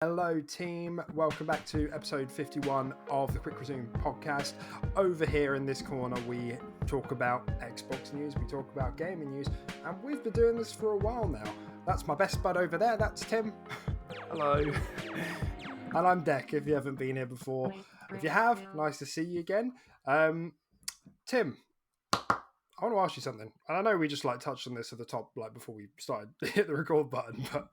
Hello, team. Welcome back to episode 51 of the Quick Resume podcast. Over here in this corner, we talk about Xbox news, we talk about gaming news, and we've been doing this for a while now. That's my best bud over there. That's Tim. Hello. And I'm Deck, if you haven't been here before. If you have, nice to see you again. Tim, I want to ask you something. And I know we just touched on this at the top, before we started to hit the record button, but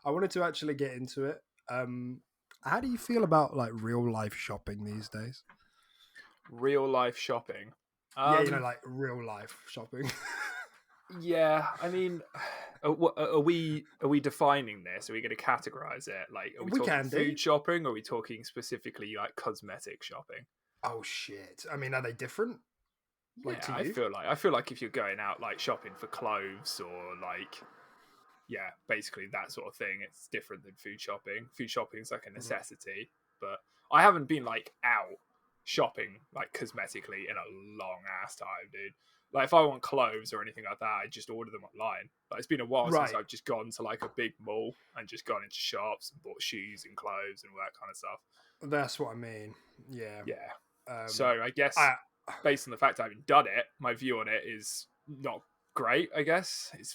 I wanted to actually get into it. How do you feel about real life shopping these days? Real life shopping? Real life shopping. Yeah, I mean, are we defining this? Are we going to categorize it? Are we talking food shopping, or are we talking specifically cosmetic shopping? Oh shit! I mean, are they different? Yeah, I feel like if you're going out shopping for clothes or basically that sort of thing, it's different than food shopping. Food shopping is a necessity, but I haven't been out shopping cosmetically in a long ass time, dude. If I want clothes or anything like that, I just order them online. It's been a while since I've just gone to a big mall and just gone into shops and bought shoes and clothes and all that kind of stuff. That's what I mean. Yeah. So I guess based on the fact I haven't done it, my view on it is not great. I guess it's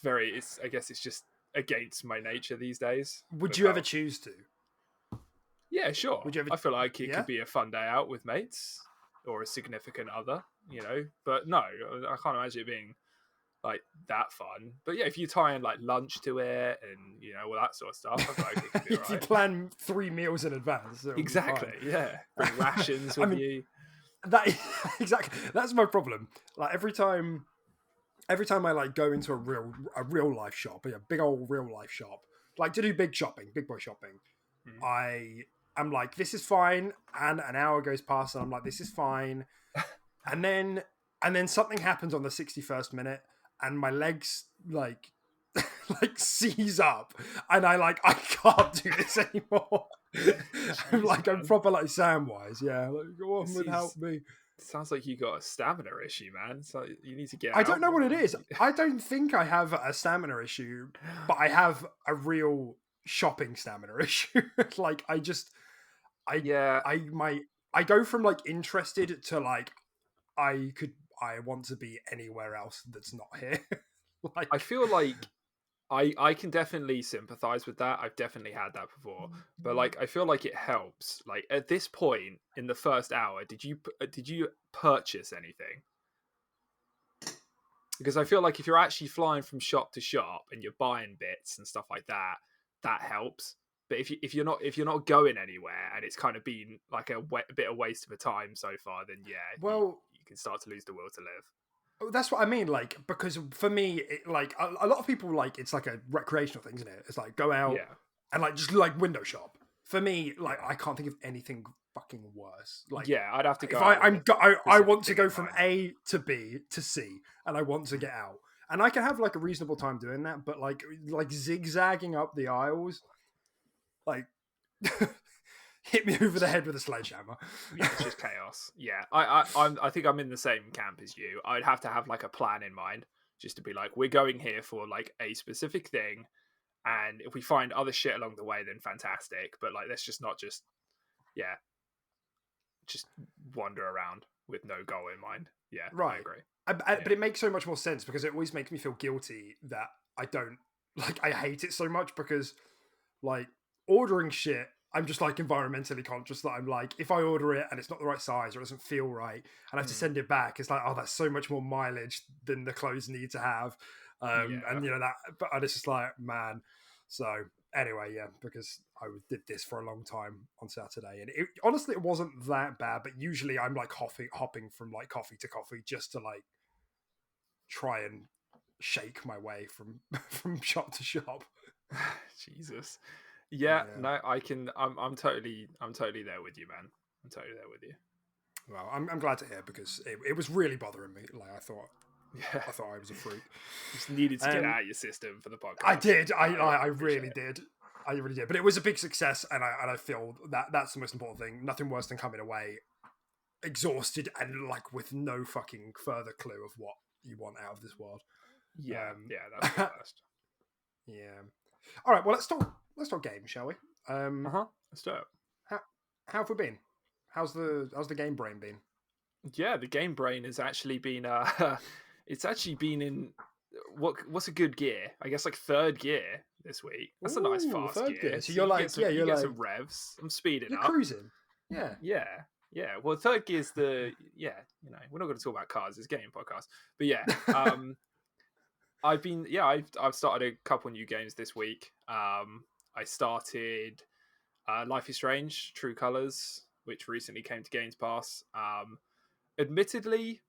just against my nature these days. Would you ever choose to? Yeah, sure. I feel like it could be a fun day out with mates or a significant other, but no, I can't imagine it being that fun. But yeah, if you tie in lunch to it and all that sort of stuff, I feel like it could be if you plan 3 meals in advance, exactly, yeah, bring rations with you. Exactly, that's my problem. Every time I go into a real life shop, a big old real life shop, to do big boy shopping, I am this is fine, and an hour goes past, and I'm this is fine, and then something happens on the 61st minute, and my legs seize up, and I can't do this anymore. I'm proper Samwise, yeah. Go on without me. Sounds like you got a stamina issue, man. So you need to get I don't know what it is. I don't think I have a stamina issue, but I have a real shopping stamina issue. I go from interested to I want to be anywhere else that's not here. I feel I can definitely sympathize with that. I've definitely had that before, but I feel like it helps. At this point in the first hour, did you purchase anything? Because I feel like if you're actually flying from shop to shop and you're buying bits and stuff like that, that helps. But if you're not going anywhere and it's kind of been a bit of waste of a time so far, then you can start to lose the will to live. That's what I mean, because for me, a lot of people it's a recreational thing, isn't it? It's go out and just window shop. For me, I can't think of anything fucking worse. I'd have to go. If I want to go from A to B to C, and I want to get out, and I can have a reasonable time doing that, but zigzagging up the aisles, hit me over the head with a sledgehammer. Yeah, it's just chaos. Yeah, I think I'm in the same camp as you. I'd have to have a plan in mind, just to be we're going here for a specific thing, and if we find other shit along the way, then fantastic. But let's just not just wander around with no goal in mind. Yeah, right. I agree. But it makes so much more sense because it always makes me feel guilty that I don't I hate it so much because ordering shit, I'm just environmentally conscious that I'm if I order it and it's not the right size or it doesn't feel right and I have to send it back, it's that's so much more mileage than the clothes need to have. And that, but it's just man. So anyway, because I did this for a long time on Saturday, and honestly it wasn't that bad, but usually I'm hopping from coffee to coffee just to try and shake my way from shop to shop. Jesus. Yeah, no, I can. I'm totally there with you, man. I'm totally there with you. Well, I'm glad to hear because it was really bothering me. I thought I was a freak. Just needed to get out of your system for the podcast. I did. I really did. I really did. But it was a big success, and I feel that's the most important thing. Nothing worse than coming away exhausted and with no fucking further clue of what you want out of this world. Yeah, that's the worst. Yeah. All right. Well, let's talk games, shall we? Let's do it. How, how have we been? How's the game brain been? Yeah, the game brain has actually been it's actually been in what's a good gear? I guess like third gear this week. That's a nice Ooh, fast third gear. gear. So So you're you get like, some yeah, you you're get like, some revs. I'm speeding you're up. cruising. Yeah. Yeah. Yeah. Well, third gear's the we're not going to talk about cars, it's a game podcast. But yeah, I've started a couple new games this week. I started Life is Strange: True Colors, which recently came to Games Pass. Admittedly,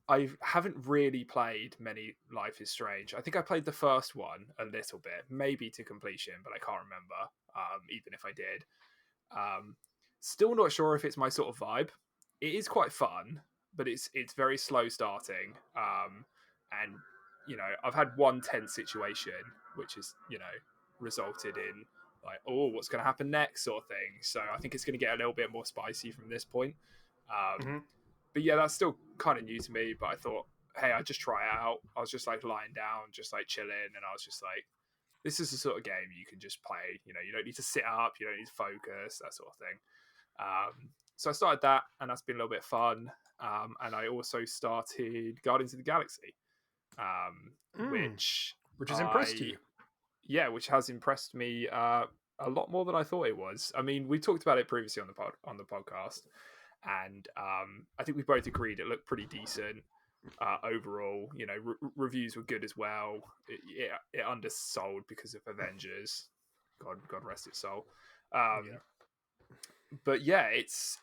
I haven't really played many Life is Strange. I think I played the first one a little bit, maybe to completion, but I can't remember. Even if I did, um, still not sure if it's my sort of vibe. It is quite fun, but it's very slow starting. And I've had one tense situation, which has resulted in like, oh, what's going to happen next, sort of thing. So I think it's going to get a little bit more spicy from this point. Hmm. But yeah, that's still kind of new to me. But I thought, hey, I'd just try it out. I was just like lying down, just like chilling, and I was just like, this is the sort of game you can just play. You don't need to sit up, you don't need to focus, that sort of thing. So I started that, and that's been a little bit fun. And I also started Guardians of the Galaxy, which Which has impressed you. which has impressed me a lot more than I thought it was. I mean, we talked about it previously on the podcast, and I think we both agreed it looked pretty decent overall. Reviews were good as well. It undersold because of Avengers. God rest its soul. Yeah. But yeah, it's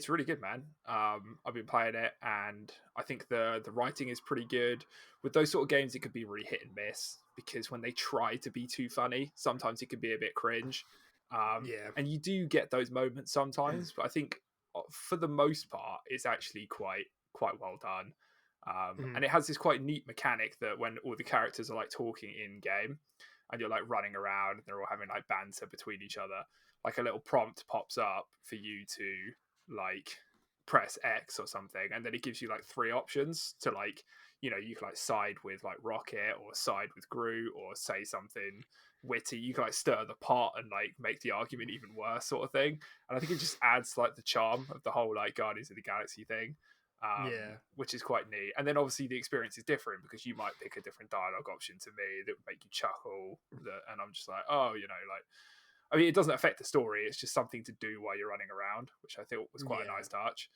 really good, man. I've been playing it, and I think the writing is pretty good. With those sort of games, it could be really hit and miss because when they try to be too funny, sometimes it can be a bit cringe. Yeah. And you do get those moments sometimes, but I think for the most part, it's actually quite well done. Mhm. And it has this quite neat mechanic that when all the characters are like talking in game, and you're like running around, and they're all having like banter between each other, like a little prompt pops up for you to like press X or something, and then it gives you like three options to like, you can like side with like Rocket or side with Groot or say something witty. You can like stir the pot and like make the argument even worse, sort of thing. And I think it just adds like the charm of the whole like Guardians of the Galaxy thing. Yeah. Which is quite neat. And then obviously the experience is different because you might pick a different dialogue option to me that would make you chuckle. And I'm just like, oh, like, I mean, it doesn't affect the story. It's just something to do while you're running around, which I thought was quite a Yeah. nice touch.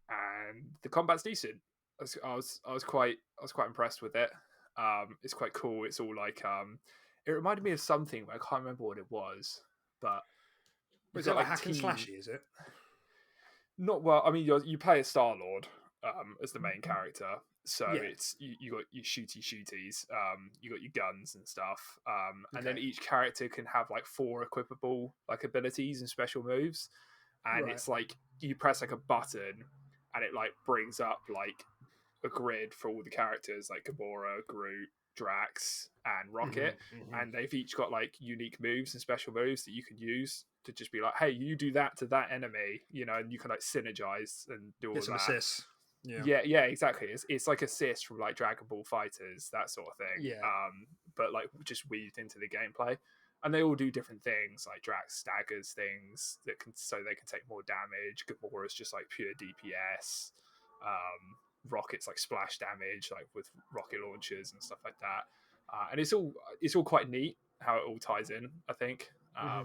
And the combat's decent. I was quite impressed with it. It's quite cool. It's all like it reminded me of something, but I can't remember what it was. But you've Is it got like like hack and team. slashy? Is it? Not well. I mean, you play a Star Lord as the main character, so Yeah. it's you got your shooties. You got your guns and stuff. And then Okay. each character can have like 4 equipable like abilities and special moves, and Right. it's like you press like a button, and it like brings up like a grid for all the characters like Gamora, Groot, Drax, and Hmm. Rocket, Hmm. and they've each got like unique moves and special moves that you can use to just be like, hey, you do that to that enemy, and you can like synergize and do all Get of some that. assists. Yeah. Yeah, exactly. It's like assist from like Dragon Ball Fighters, that sort of thing. Yeah. But like just weaved into the gameplay. And they all do different things. Like Drax staggers things so they can take more damage. Gamora's just like pure DPS. Rockets like splash damage, like with rocket launchers and stuff like that. And it's all quite neat how it all ties in, I think. Hmm.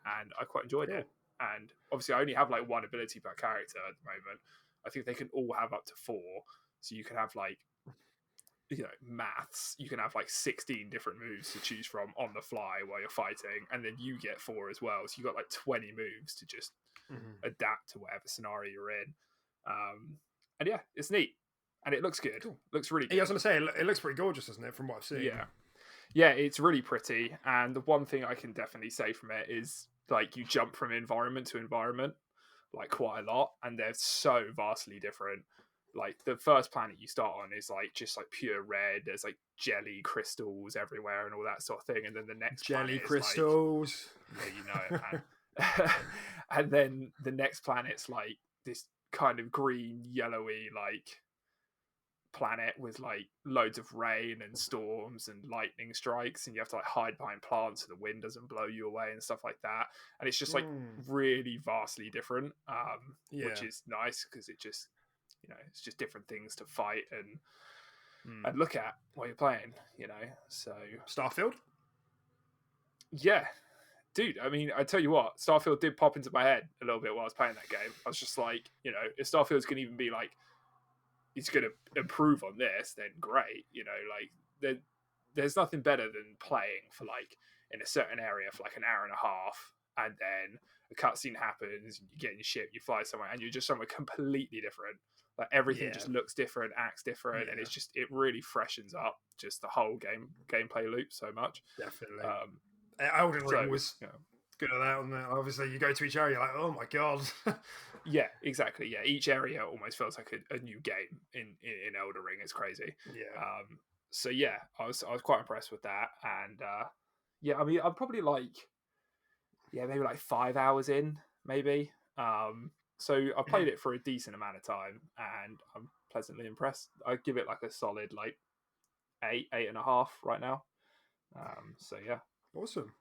And I quite enjoyed it. Cool. And obviously, I only have like one ability per character at the moment. I think they can all have up to 4. So you can have like, maths. You can have like 16 different moves to choose from on the fly while you're fighting, and then you get 4 as well. So you got like 20 moves to just Hmm. adapt to whatever scenario you're in. And yeah, it's neat, and it looks good. Cool. Looks really Yeah, I good. was gonna say it looks pretty gorgeous, doesn't it? From what I've seen. Yeah, it's really pretty. And the one thing I can definitely say from it is like you jump from environment to environment like quite a lot, and they're so vastly different. Like the first planet you start on is like just like pure red. There's like jelly crystals everywhere and all that sort of thing. And then the next Jelly planet is like, crystals. yeah, you know it, man. And then the next planet's like this kind of green, yellowy, like planet with like loads of rain and storms and lightning strikes, and you have to like hide behind plants so the wind doesn't blow you away and stuff like that. And it's just like really vastly different, which is nice because it just, it's just different things to fight and look at while you're playing, So Starfield. Yeah, dude. I mean, I tell you what, Starfield did pop into my head a little bit while I was playing that game. I was just like, if Starfield's gonna even be like, it's gonna improve on this, then great. Like there's nothing better than playing for like in a certain area for like an hour and a half, and then a cutscene happens, and you get in your ship, you fly somewhere, and you're just somewhere completely different. Like everything just looks different, acts different, and it really freshens up just the whole gameplay loop so much. Definitely. Elden Ring was good at that, wasn't it? Obviously, you go to each area, you're like, oh my god. Yeah, exactly. Yeah, each area almost feels like a new game in Elden Ring. It's crazy. Yeah. So yeah, I was quite impressed with that, and yeah, I mean, I'm probably like, maybe like 5 hours in, maybe. So I played it for a decent amount of time, and I'm pleasantly impressed. I give it like a solid like 8.5 right now. So yeah. Awesome.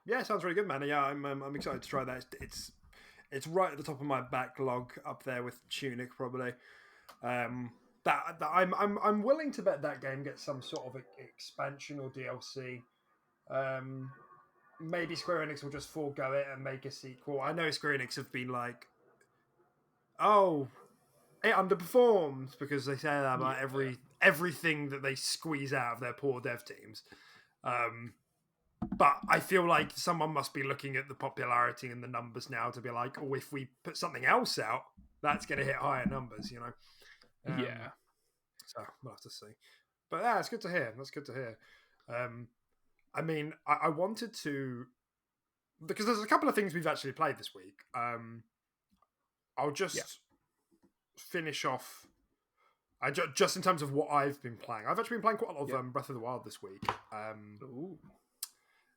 Yeah, sounds really good, man. Yeah, I'm excited to try that. It's right at the top of my backlog, up there with Tunic probably. That I'm willing to bet that game gets some sort of expansion or DLC. Maybe Square Enix will just forego it and make a sequel. I know Square Enix have been like, oh, it underperforms, because they say that about everything that they squeeze out of their poor dev teams. But I feel like someone must be looking at the popularity and the numbers now to be like, oh, if we put something else out, that's going to hit higher numbers, Yeah. So we'll have to see. But yeah, it's good to hear. That's good to hear. I mean, I wanted to, because there's a couple of things we've actually played this week. I'll just finish off. Just in terms of what I've been playing, I've actually been playing quite a lot of Breath of the Wild this week.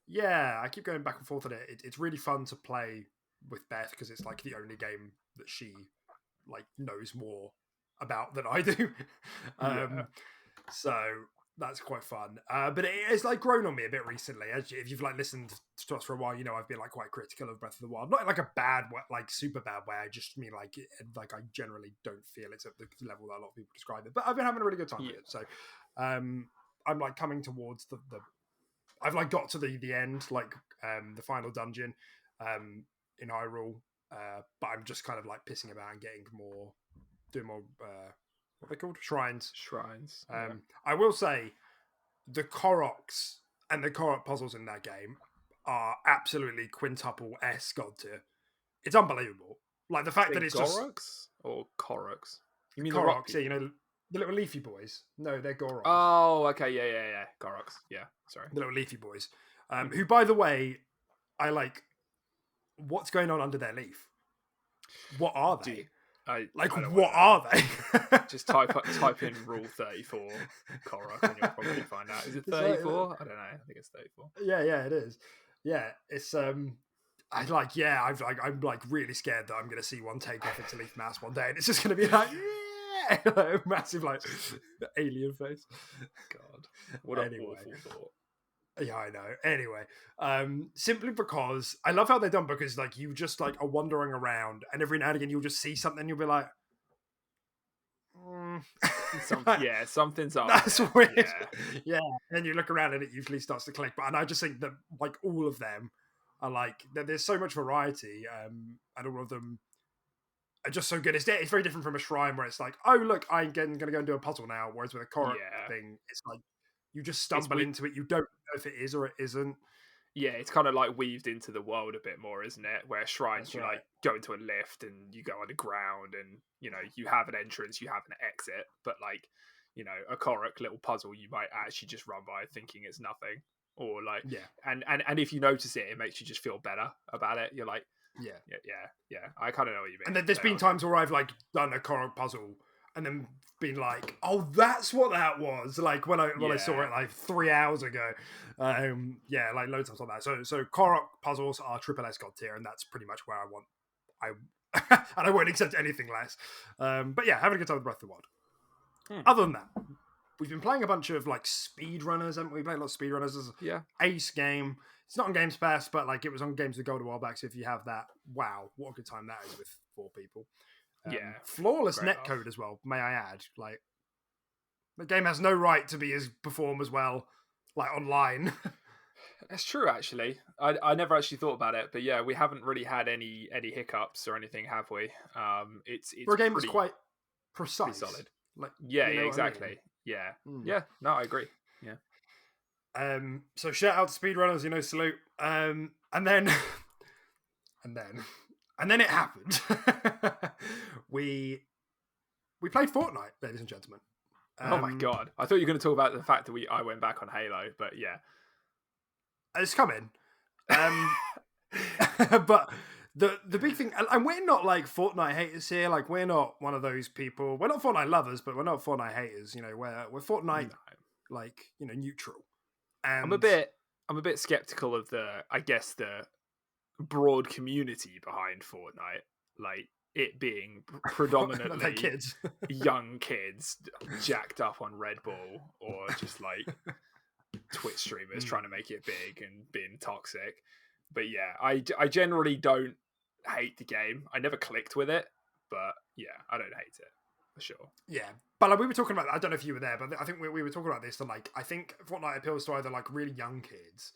Yeah, I keep going back and forth on it. It's really fun to play with Beth because it's like the only game that she like knows more about than I do. So that's quite fun. But it's like grown on me a bit recently. If you've like listened to us for a while, I've been like quite critical of Breath of the Wild. Not in like a bad way, like super bad way. I just mean like I generally don't feel it's at the level that a lot of people describe it. But I've been having a really good time with it. So I'm like coming towards the I've like got to the end, like the final dungeon in Hyrule, but I'm just kind of like pissing about and doing more what are they called? Shrines. I will say the Koroks and the Korok puzzles in that game are absolutely quintuple S god tier. It's unbelievable. Like the fact that it's Goroks or Koroks? You mean Koroks? Yeah, the little leafy boys. No, they're Goroks. Oh, okay, yeah, Goroks. Yeah, sorry, the little leafy boys. Who, by the way, I like. What's going on under their leaf? What are they? What are they? Just type in Rule 34 Korok and you'll probably find out. Is it 34? I don't know. I think it's 34. Yeah, it is. Yeah, it's I'm like really scared that I'm going to see one take off its leaf mask one day, and it's just going to be like massive like alien face. God, what an awful thought. Yeah, I know. Anyway, simply because I love how they're done, because like you just like are wandering around, and every now and again you'll just see something, and you'll be like, something's up. That's weird. Yeah. And then you look around and it usually starts to click. And I just think that like all of them are like there's so much variety, and all of them are just so good. It's very different from a shrine where it's like, oh look, I'm going to go and do a puzzle now. Whereas with a Korok thing, it's like you just stumble into it. You don't know if it is or it isn't. Yeah, it's kind of like weaved into the world a bit more, isn't it? Where shrines, like go into a lift and you go underground, and you have an entrance, you have an exit. But like, a Korok little puzzle, you might actually just run by thinking it's nothing, or like, and if you notice it, it makes you just feel better about it. You're like, yeah. I kind of know what you mean. And then there's been times where I've like done a Korok puzzle and then been like, oh, that's what that was. Like when I saw it like 3 hours ago. Like loads of stuff like that. So Korok puzzles are triple S god tier, and that's pretty much where I and I won't accept anything less. But yeah, having a good time with Breath of the Wild. Other than that, we've been playing a bunch of like speedrunners, haven't we? Played a lot of speedrunners. As Yeah. Ace game. It's not on Games Pass, but like it was on Games of Gold a while back. So if you have that, wow, what a good time that is with 4 people. Yeah. Flawless Great netcode as well, may I add. Like the game has no right to be as perform as well, like online. That's true, actually. I never actually thought about it, but yeah, we haven't really had any hiccups or anything, have we? It's For a game that's pretty quite pretty precise. solid. Like Yeah, you yeah, know what I exactly. mean? Yeah, yeah. No, I agree. Yeah. So shout out to speedrunners, salute. And then and then it happened. we played Fortnite, ladies and gentlemen. Oh my god! I thought you were going to talk about the fact that I went back on Halo, but yeah, it's coming. But the big thing, and we're not like Fortnite haters here. Like we're not one of those people. We're not Fortnite lovers, but we're not Fortnite haters. We're Fortnite like neutral. And I'm a bit skeptical of the broad community behind Fortnite, like it being predominantly kids. young kids jacked up on Red Bull, or just like Twitch streamers trying to make it big and being toxic. But yeah, I generally don't hate the game. I never clicked with it, but yeah, I don't hate it for sure. Yeah, but like we were talking about, I don't know if you were there, but I think we were talking about this. That like I think Fortnite appeals to either like really young kids,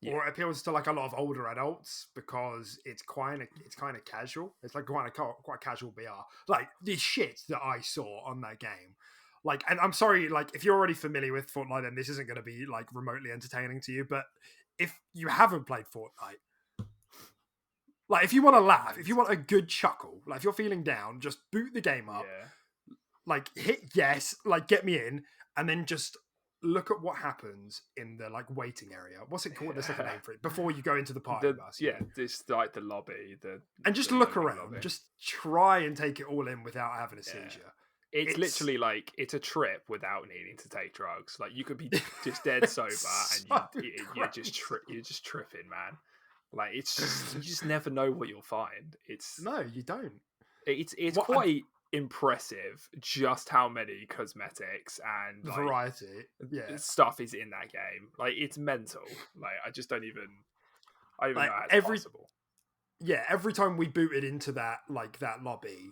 or it appeals to like a lot of older adults because it's kind of casual. It's like quite casual BR. Like the shit that I saw on that game. Like, and I'm sorry, like if you're already familiar with Fortnite, then this isn't going to be like remotely entertaining to you. But if you haven't played Fortnite, like if you want to laugh, if you want a good chuckle, like if you're feeling down, just boot the game up. Yeah. Like hit yes, like get me in, and then just look at what happens in the like waiting area. What's it called? There's like a name for it before you go into the party bus. This like the lobby, and just look around. Lobby. Just try and take it all in without having a seizure. It's literally like it's a trip without needing to take drugs. Like you could be just dead sober and you're just tripping, man. Like it's just you just never know what you'll find. No, you don't. It's quite impressive just how many cosmetics and like, variety stuff is in that game. Like it's mental. Like I don't even like, know how it's possible. Yeah, every time we booted into that lobby,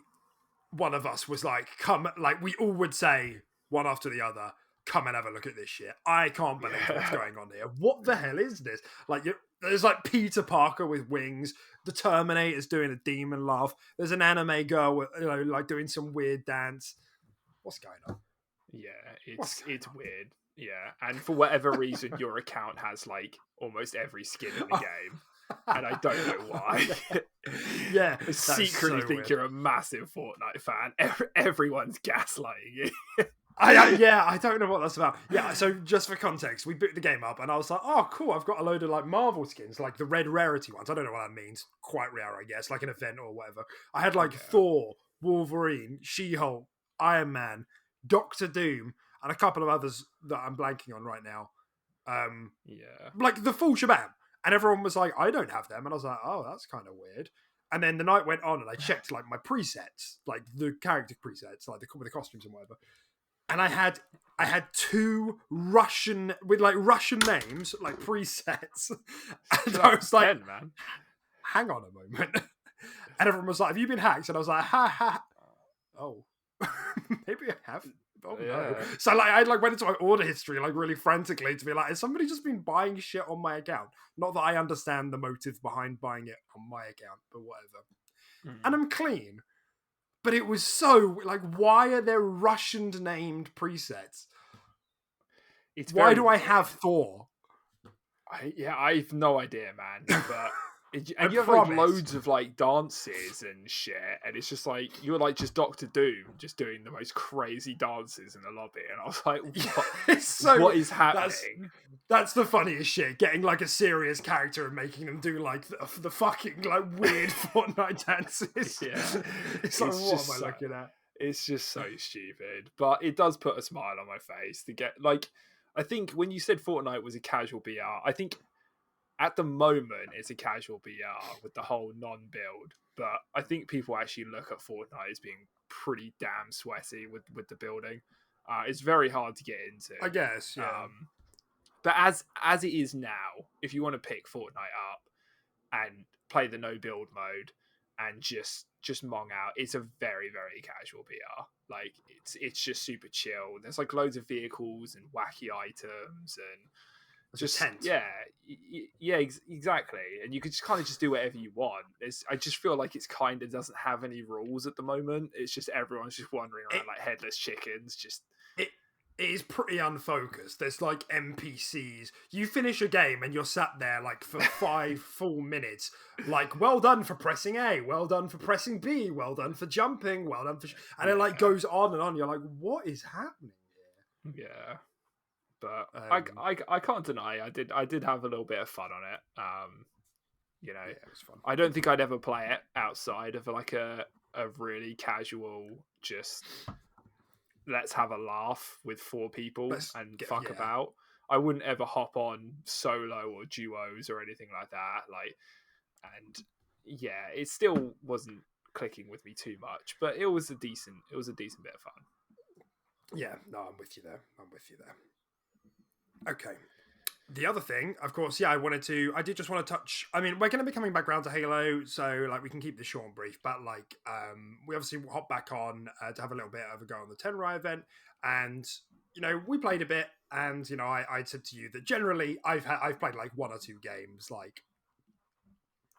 one of us was like, come, like we all would say one after the other, come and have a look at this shit. I can't believe what's going on here. What the hell is this? Like there's like Peter Parker with wings. The Terminator's doing a demon laugh. There's an anime girl with, like doing some weird dance. What's going on? Yeah, it's weird. Yeah, and for whatever reason, your account has like almost every skin in the game, and I don't know why. Yeah, I secretly think you're a massive Fortnite fan. Everyone's gaslighting you. I don't know what that's about. Yeah, so just for context, we booked the game up and I was like, oh, cool, I've got a load of like Marvel skins, like the red rarity ones. I don't know what that means. Quite rare, I guess, like an event or whatever. I had like Thor, Wolverine, She-Hulk, Iron Man, Doctor Doom, and a couple of others that I'm blanking on right now. Like the full shabam. And everyone was like, I don't have them. And I was like, oh, that's kind of weird. And then the night went on and I checked like my presets, like the character presets, like the costumes and whatever. And I had 2 Russian with like Russian names, like presets. And I was like, man, hang on a moment. And everyone was like, have you been hacked? And I was like, ha ha. Oh, maybe I have. Oh no. So like I went into my order history like really frantically to be like, has somebody just been buying shit on my account? Not that I understand the motive behind buying it on my account, but whatever. And I'm clean. But it was so like, why are there Russian named presets? Why do I have Thor? I've no idea, man. But and you have like loads of like dances and shit, and it's just like you're like just Doctor Doom, just doing the most crazy dances in the lobby, and I was like, what is happening? That's the funniest shit. Getting like a serious character and making them do like the fucking like weird Fortnite dances. Yeah, it's like, what am I looking at? It's just so stupid, but it does put a smile on my face to get like. I think when you said Fortnite was a casual BR, I think at the moment it's a casual BR with the whole non-build, but I think people actually look at Fortnite as being pretty damn sweaty with the building. It's very hard to get into. I guess, yeah. But as it is now, if you want to pick Fortnite up and play the no build mode and just mong out, it's a very, very casual BR. Like it's just super chill. There's like loads of vehicles and wacky items and Just just tent. yeah, exactly. And you could just kind of just do whatever you want. I just feel like it's kind of doesn't have any rules at the moment. It's just everyone's just wandering around like headless chickens. Just it is pretty unfocused. There's like NPCs. You finish a game and you're sat there like for 5 full minutes. Like, well done for pressing A, well done for pressing B, well done for jumping, well done for, and it like goes on and on. You're like, what is happening here? Yeah. But I can't deny I did have a little bit of fun on it. You know, Yeah, it was fun. I don't think I'd ever play it outside of like a really casual, just let's have a laugh with 4 people and fuck about. I wouldn't ever hop on solo or duos or anything like that. Like, and yeah, it still wasn't clicking with me too much, but it was a decent bit of fun. Yeah, no, I'm with you there. Okay. The other thing, of course, I did just want to touch, I mean, we're going to be coming back around to Halo, so like we can keep this short and brief, but like we obviously hop back on to have a little bit of a go on the Tenrai event, and you know, we played a bit, and you know, I said to you that generally I've played like 1 or 2 games, like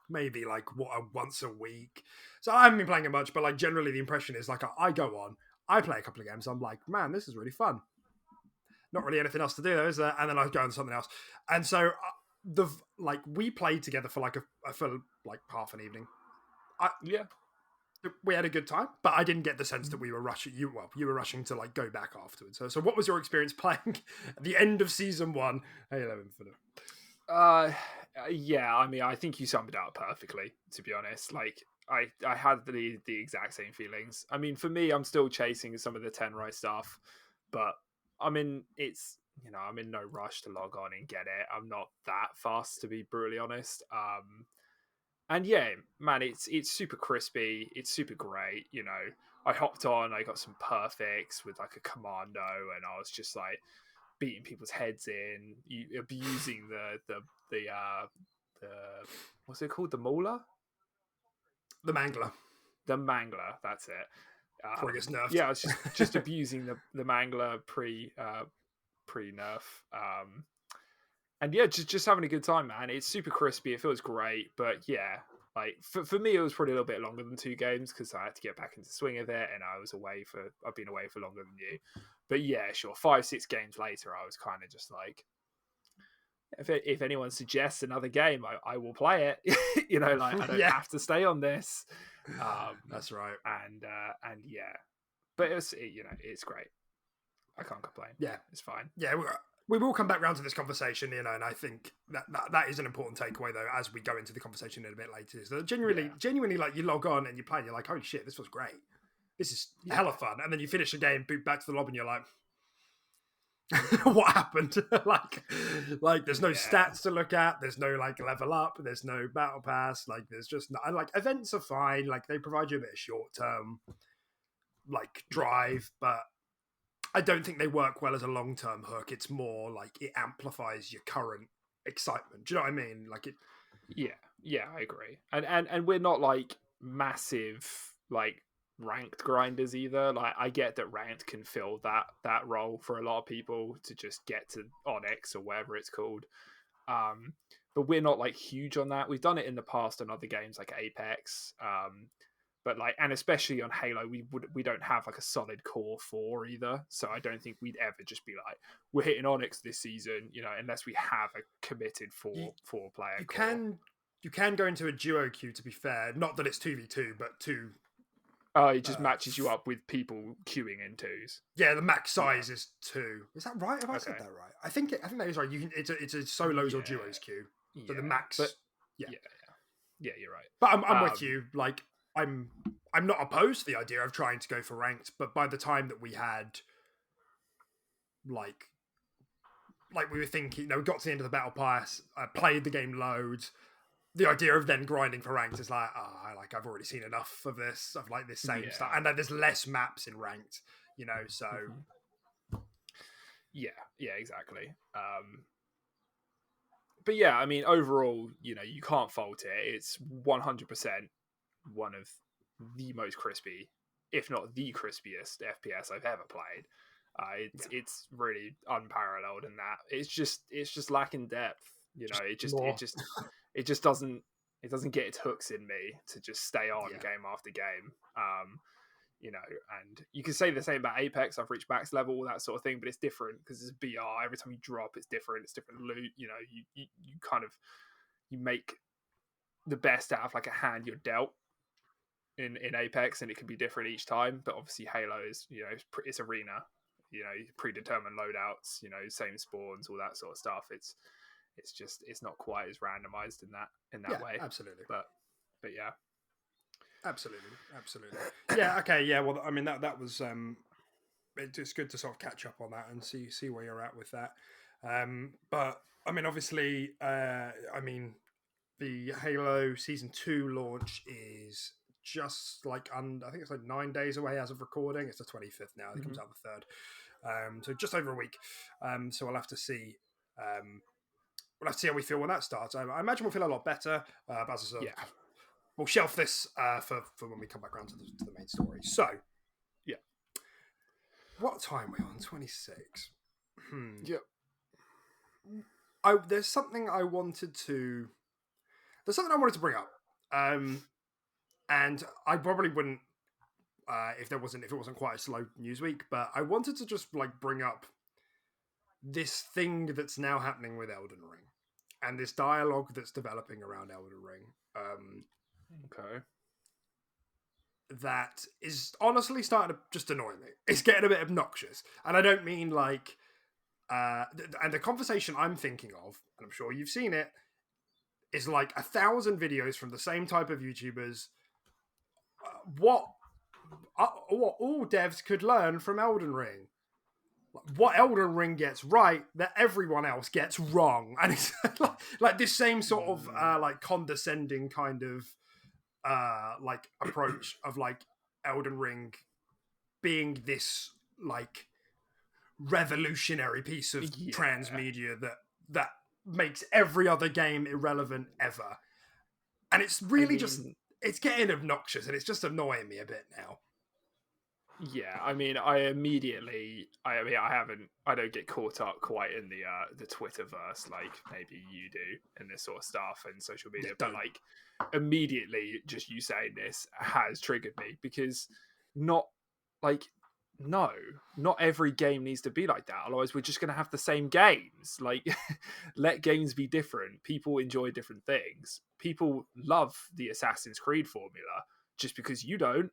maybe like once a week, so I haven't been playing it much, but like generally the impression is like I go on, I play a couple of games, I'm like, man, this is really fun. Not really anything else to do though, is there? And then I go on something else. And so we played together for like for like half an evening. We had a good time, but I didn't get the sense that we were rushing. You were rushing to like go back afterwards. So what was your experience playing at the end of season 1 Halo Infinite? Yeah, I mean, I think you summed it up perfectly, to be honest. Like I had the exact same feelings. I mean, for me, I'm still chasing some of the Tenrai stuff, but I mean, it's, you know, I'm in no rush to log on and get it. I'm not that fast, to be brutally honest. And yeah, man, it's super crispy. It's super great. You know, I hopped on, I got some perfects with like a commando, and I was just like beating people's heads in, abusing the what's it called? The mauler? The Mangler. The Mangler, that's it. Before it gets nerfed. Yeah, I was just abusing the Mangler pre nerf, and yeah, just having a good time, man. It's super crispy. It feels great, but yeah, like for me, it was probably a little bit longer than 2 games because I had to get back into the swing of it, and I've been away for longer than you. But yeah, sure, 5-6 games later, I was kind of just like, if anyone suggests another game, I will play it. You know, like I don't have to stay on this. That's right. And yeah, but you know, it's great. I can't complain. Yeah, it's fine. Yeah, we will come back round to this conversation, you know, and I think that is an important takeaway though as we go into the conversation in a bit later. Is that genuinely, like you log on and you play, and you're like, holy shit, this was great. This is hella fun, and then you finish the game, boot back to the lobby, and you're like, what happened? like there's no stats to look at, there's no like level up, there's no battle pass, like there's just like events are fine, like they provide you a bit of short term like drive, but I don't think they work well as a long term hook. It's more like it amplifies your current excitement. Do you know what I mean? Like it. Yeah, I agree. And we're not like massive like ranked grinders either. Like I get that ranked can fill that role for a lot of people to just get to Onyx or whatever it's called. But we're not like huge on that. We've done it in the past on other games like Apex. But like, and especially on Halo, we don't have like a solid core 4 either. So I don't think we'd ever just be like, we're hitting Onyx this season, you know, unless we have a committed four player core. You can go into a duo queue, to be fair. Not that it's 2v2, but 2. It just matches you up with people queuing in 2s. Yeah, the max size is 2. Is that right? Have I said that right? I think that is right. It's a solos or duos queue. So the max. But, yeah, you're right. But I'm with you. Like I'm not opposed to the idea of trying to go for ranked, but by the time that we had like we were thinking, you know, we got to the end of the battle pass, I played the game loads. The idea of then grinding for ranked is like, I've already seen enough of this, of like this same stuff, and then there's less maps in ranked, you know. So yeah, exactly. But yeah, I mean, overall, you can't fault it. It's 100% one of the most crispy, if not the crispiest FPS I've ever played. Yeah, It's really unparalleled in that. It's just lacking depth. just It just it more. just it just doesn't get its hooks in me to just stay on Yeah, game after game. And you can say the same about Apex. I've reached max level, all that sort of thing, but it's different because it's BR. Every time you drop, it's different. It's different loot. You kind of you make the best out of like a hand you're dealt in Apex, and it can be different each time. But obviously, Halo is it's arena. Predetermined loadouts. Same spawns, all that sort of stuff. It's not quite as randomized in that yeah, way. absolutely. But yeah. Absolutely. Yeah. Okay. Yeah. Well, I mean that was it's good to sort of catch up on that and see where you're at with that. But I mean, obviously, the Halo Season 2 launch is just like I think it's like 9 days away as of recording. It's the 25th now. It comes out the 3rd. So just over a week. So we'll have to see. We'll have to see how we feel when that starts. I imagine we'll feel a lot better. But as I said, Yeah. we'll shelf this for when we come back around to the main story. So, Yeah. what time are we on? 26. Yeah. There's something I wanted to. There's something I wanted to bring up, and I probably wouldn't if it wasn't quite a slow news week. But I wanted to just like bring up this thing that's now happening with Elden Ring, and this dialogue that's developing around Elden Ring. Okay. That is honestly starting to just annoy me. It's getting a bit obnoxious, and I don't mean like. And the conversation I'm thinking of, and I'm sure you've seen it, is like 1,000 videos from the same type of YouTubers. What all devs could learn from Elden Ring. What Elden Ring gets right that everyone else gets wrong, and it's like this same sort of like condescending kind of like approach of like Elden Ring being this like revolutionary piece of Yeah. transmedia that makes every other game irrelevant ever. And it's really just it's getting obnoxious and it's just annoying me a bit now. Yeah, I mean, I don't get caught up quite in the Twitterverse like maybe you do and this sort of stuff and social Yeah, media, but don't. like immediately just you saying this has triggered me because not like no, not every game needs to be like that. Otherwise, we're just going to have the same games. Like, let games be different. People enjoy different things. People love the Assassin's Creed formula. Just because you don't,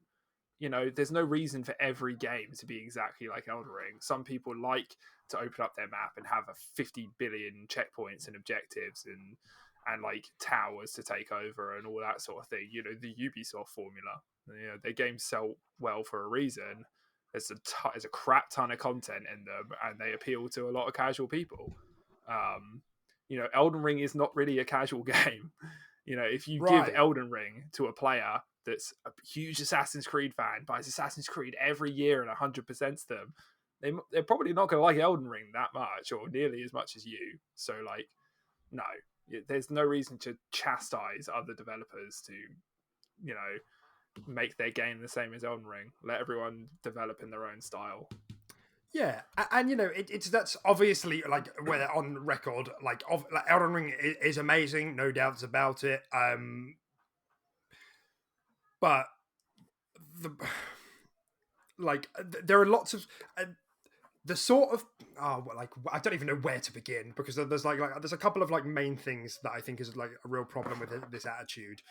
there's no reason for every game to be exactly like Elden Ring. Some people like to open up their map and have a 50 billion checkpoints and objectives and like towers to take over and all that sort of thing. The Ubisoft formula. Their games sell well for a reason. There's a crap ton of content in them, and they appeal to a lot of casual people. Elden Ring is not really a casual game. If you give Right. Elden Ring to a player that's a huge Assassin's Creed fan, buys Assassin's Creed every year and 100% them, they're probably not going to like Elden Ring that much or nearly as much as you. So, like, no, there's no reason to chastise other developers to, make their game the same as Elden Ring. Let everyone develop in their own style. Yeah, and it's that's obviously like we're on record. Like Elden Ring is amazing, no doubts about it. But the like there are lots of the sort of like I don't even know where to begin because there's like there's a couple of like main things that I think is like a real problem with this attitude.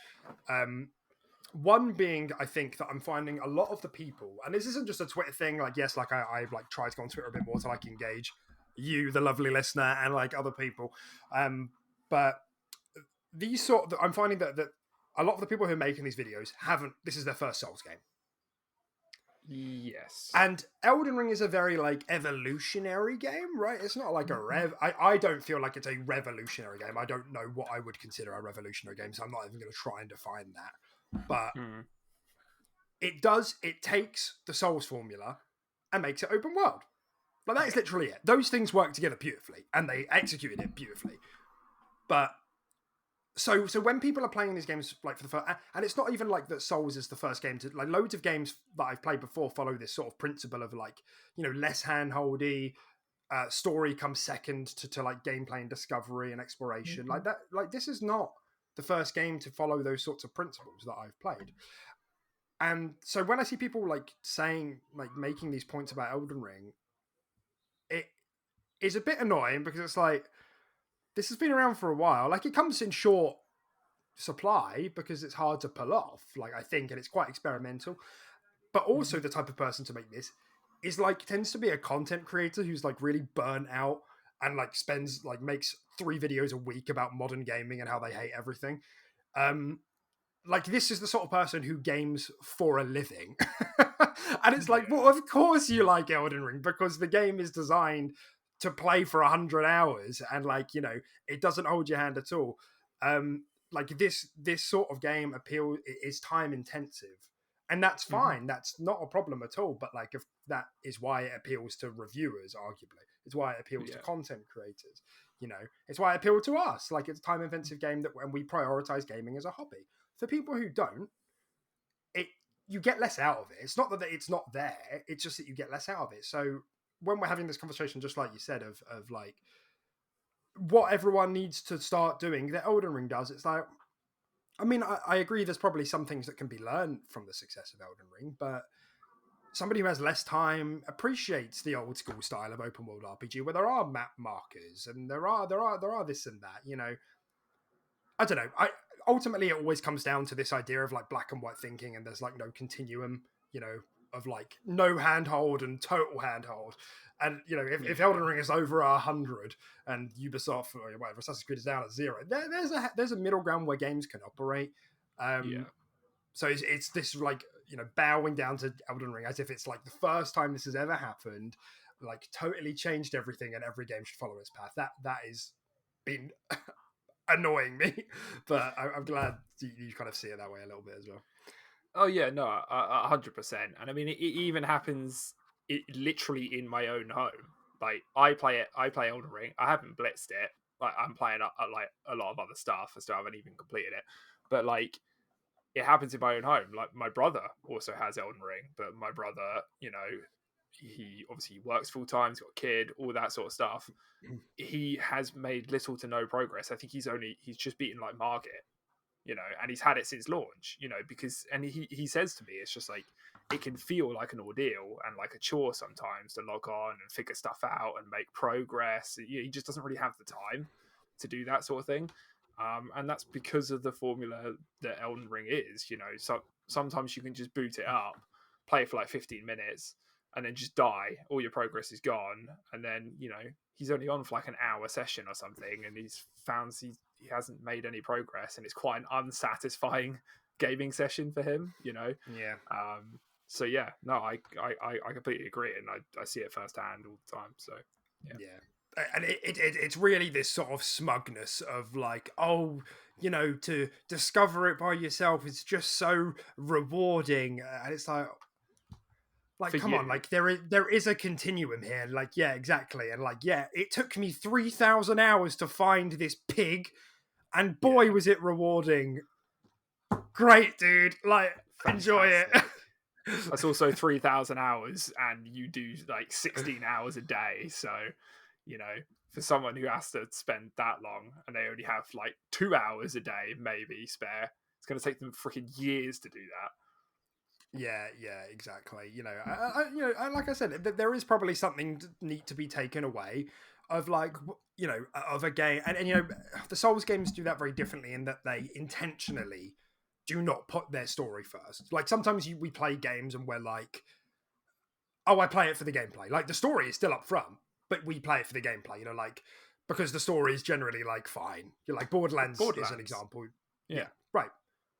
One being I think that I'm finding a lot of the people, and this isn't just a Twitter thing. Like yes, like I like try to go on Twitter a bit more to like engage you, the lovely listener, and like other people. But these I'm finding that a lot of the people who are making these videos haven't. This is their first Souls game. Yes. And Elden Ring is a very like evolutionary game, right? It's not like a I don't feel like it's a revolutionary game. I don't know what I would consider a revolutionary game, so I'm not even going to try and define that. But it takes the Souls formula and makes it open world. Like that is literally it. Those things work together beautifully, and they executed it beautifully. But so when people are playing these games like for the first, and it's not even like that Souls is the first game to like loads of games that I've played before follow this sort of principle of like, you know, less handholdy, story comes second to like gameplay and discovery and exploration. Like that, like this is not the first game to follow those sorts of principles that I've played. And so when I see people like saying, like making these points about Elden Ring, it is a bit annoying because it's like, this has been around for a while. Like it comes in short supply because it's hard to pull off, like I think, and it's quite experimental. But also the type of person to make this is like tends to be a content creator who's like really burnt out and like spends like makes 3 videos a week about modern gaming and how they hate everything. Like this is the sort of person who games for a living. And it's like, well, of course you like Elden Ring because the game is designed to play for 100 hours and like, you know, it doesn't hold your hand at all. Like this sort of game is time intensive, and that's fine. That's not a problem at all. But like, if that is why it appeals to reviewers, arguably, it's why it appeals to content creators. You know, it's why it appealed to us. Like, it's a time intensive game that when we prioritize gaming as a hobby. For people who don't, you get less out of it. It's not that it's not there. It's just that you get less out of it. So when we're having this conversation, just like you said, of like what everyone needs to start doing that Elden Ring does, it's like, I mean, I agree there's probably some things that can be learned from the success of Elden Ring, but somebody who has less time appreciates the old school style of open world RPG where there are map markers and there are this and that, you know. I don't know. Ultimately it always comes down to this idea of like black and white thinking, and there's like no continuum, you know, of like no handhold and total handhold. And you know, if Elden Ring is over 100 and Ubisoft or whatever Assassin's Creed is down at 0, there's a middle ground where games can operate. So it's this like, you know, bowing down to Elden Ring as if it's like the first time this has ever happened, like totally changed everything, and every game should follow its path. That is been annoying me, but I'm glad you kind of see it that way a little bit as well. Oh yeah, no, 100%. And I mean, it even happens literally in my own home. Like I play Elden Ring. I haven't blitzed it. Like I'm playing like a lot of other stuff. I still haven't even completed it. But like it happens in my own home. Like my brother also has Elden Ring, but my brother, you know, he obviously works full time. He's got a kid, all that sort of stuff. He has made little to no progress. I think he's just beaten like Margit, you know, and he's had it since launch, you know, because, and he says to me, it's just like, it can feel like an ordeal and like a chore sometimes to log on and figure stuff out and make progress. He just doesn't really have the time to do that sort of thing. And that's because of the formula that Elden Ring is, you know. So sometimes you can just boot it up, play for like 15 minutes, and then just die. All your progress is gone, and then, you know, he's only on for like an hour session or something, and he hasn't made any progress, and it's quite an unsatisfying gaming session for him, you know. Yeah. So yeah, no, I completely agree, and I see it firsthand all the time. So yeah. And it's really this sort of smugness of like, oh, you know, to discover it by yourself is just so rewarding, and it's like come on, like there is a continuum here, like, yeah, exactly. And like, yeah, it took me 3,000 hours to find this pig, and boy was it rewarding. Great, dude, like, fantastic. Enjoy it. That's also 3,000 hours, and you do like 16 hours a day. So, you know, for someone who has to spend that long and they only have like 2 hours a day, maybe spare, it's going to take them freaking years to do that. Yeah, exactly. You know, like I said, there is probably something neat to be taken away of like, you know, of a game, and you know, the Souls games do that very differently in that they intentionally do not put their story first. Like sometimes we play games and we're like, oh, I play it for the gameplay. Like the story is still up front, but we play it for the gameplay. You know, like because the story is generally like fine. You're like Borderlands is an example. Yeah, right.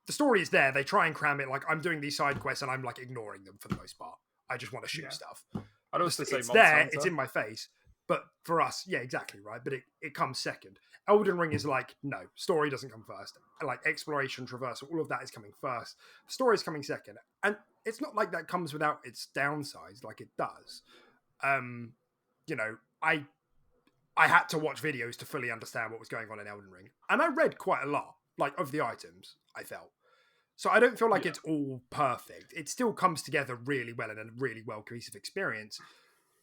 The story is there. They try and cram it. Like I'm doing these side quests and I'm like ignoring them for the most part. I just want to shoot stuff. I'd also say it's there. Hunter. It's in my face. But for us, yeah, exactly right. But it comes second. Elden Ring is like, no, story doesn't come first. Like exploration, traversal, all of that is coming first. Story is coming second. And it's not like that comes without its downsides, like it does. I had to watch videos to fully understand what was going on in Elden Ring, and I read quite a lot, like of the items. I felt so I don't feel like it's all perfect. It still comes together really well in a really well cohesive experience.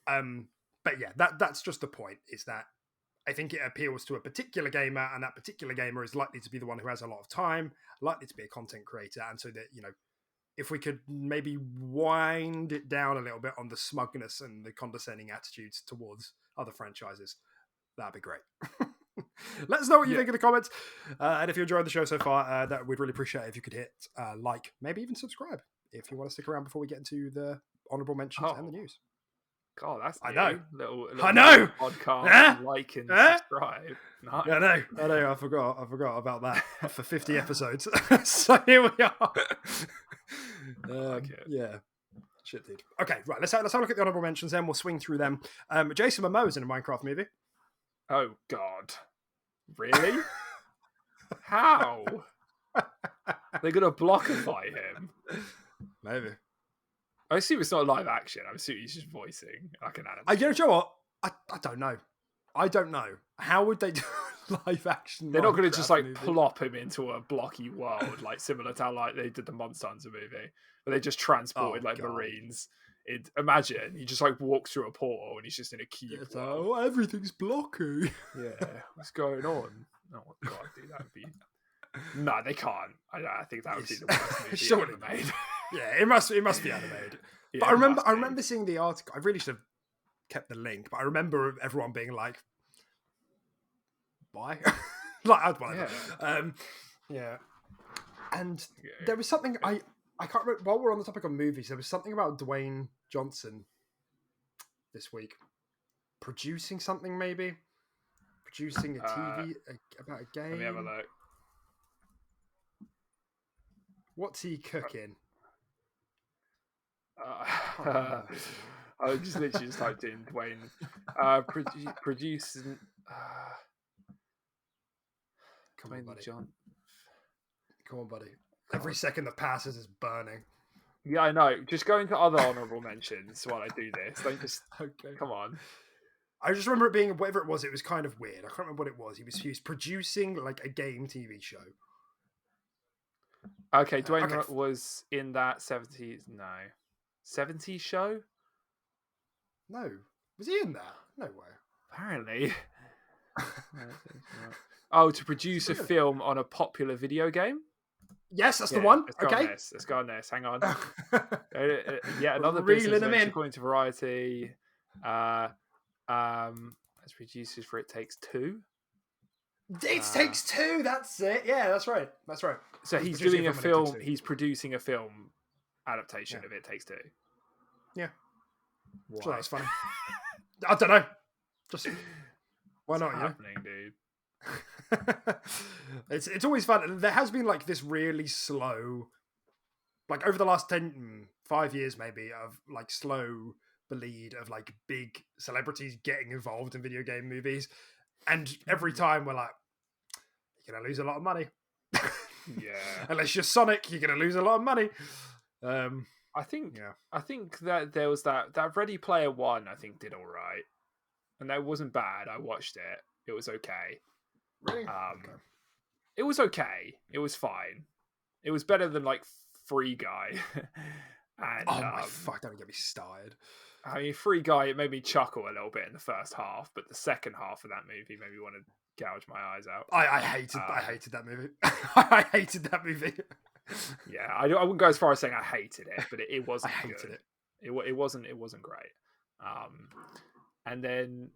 But yeah, that's just the point. Is that I think it appeals to a particular gamer, and that particular gamer is likely to be the one who has a lot of time, likely to be a content creator, and so that if we could maybe wind it down a little bit on the smugness and the condescending attitudes towards other franchises, that'd be great. Let us know what you think in the comments. And if you enjoyed the show so far, that we'd really appreciate it if you could hit like, maybe even subscribe if you want to stick around before we get into the honourable mentions and the news. God, that's new. I know. Little I know. Podcast, like and subscribe. Nice. Yeah, I know. I forgot about that for 50 episodes. So here we are. Yeah. Shit, dude. Okay, right. Let's have a look at the honourable mentions. Then we'll swing through them. Jason Momoa is in a Minecraft movie. Oh God, really? How? They're gonna blockify him? Maybe. I assume it's not live action. I assume he's just voicing like an animal. You know what? I don't know. I don't know. How would they do live action? They're not going to just like movie? plop him into a blocky world, like similar to how like they did the Monster Hunter movie, but they just transported Marines. Imagine he just like walks through a portal and he's just in a cube. Everything's blocky. Yeah, what's going on? Oh God, dude, that would be. No, they can't. I think that would be the worst movie surely ever made. Yeah, it must be animated. Yeah, but I remember seeing the article. I really should have kept the link, but I remember everyone being like, "Why?" Like, whatever. Yeah. And there was something I can't remember. While we're on the topic of movies, there was something about Dwayne Johnson this week producing something, maybe producing a TV about a game. Let me have a look. What's he cooking? I just literally just typed in Dwayne producing. Come on, buddy. John. Come on, buddy. Every second that passes is burning. Yeah, I know. Just go into other honourable mentions while I do this. Don't just. Okay. Come on. I just remember it being whatever it was. It was kind of weird. I can't remember what it was. He was producing like a game TV show. Okay, Dwayne was in that 70s show? No. Was he in that? No way. Apparently. Oh, to produce a film on a popular video game? Yes, that's the one. Let's go on this. Hang on. Another business venture, according to Variety. As producers for It Takes Two. It Takes Two. That's it. Yeah, that's right. So he's doing a film. He's producing a film adaptation of It Takes Two. Yeah. Why? So that's funny. I don't know. Just why not? What's happening, dude? It's always fun. There has been like this really slow, like over the last 5 years maybe, of like slow bleed of like big celebrities getting involved in video game movies, and every time we're like, you're gonna lose a lot of money. Yeah. Unless you're Sonic, you're gonna lose a lot of money. I think that there was that Ready Player One. I think did all right, and that wasn't bad. I watched it. It was okay. Really? It was okay. It was fine. It was better than like Free Guy. And, my fuck! Don't get me started. I mean, Free Guy. It made me chuckle a little bit in the first half, but the second half of that movie made me want to gouge my eyes out. I hated that movie. I hated that movie. Yeah, I wouldn't go as far as saying I hated it, but it wasn't. I hated good. It wasn't great. And then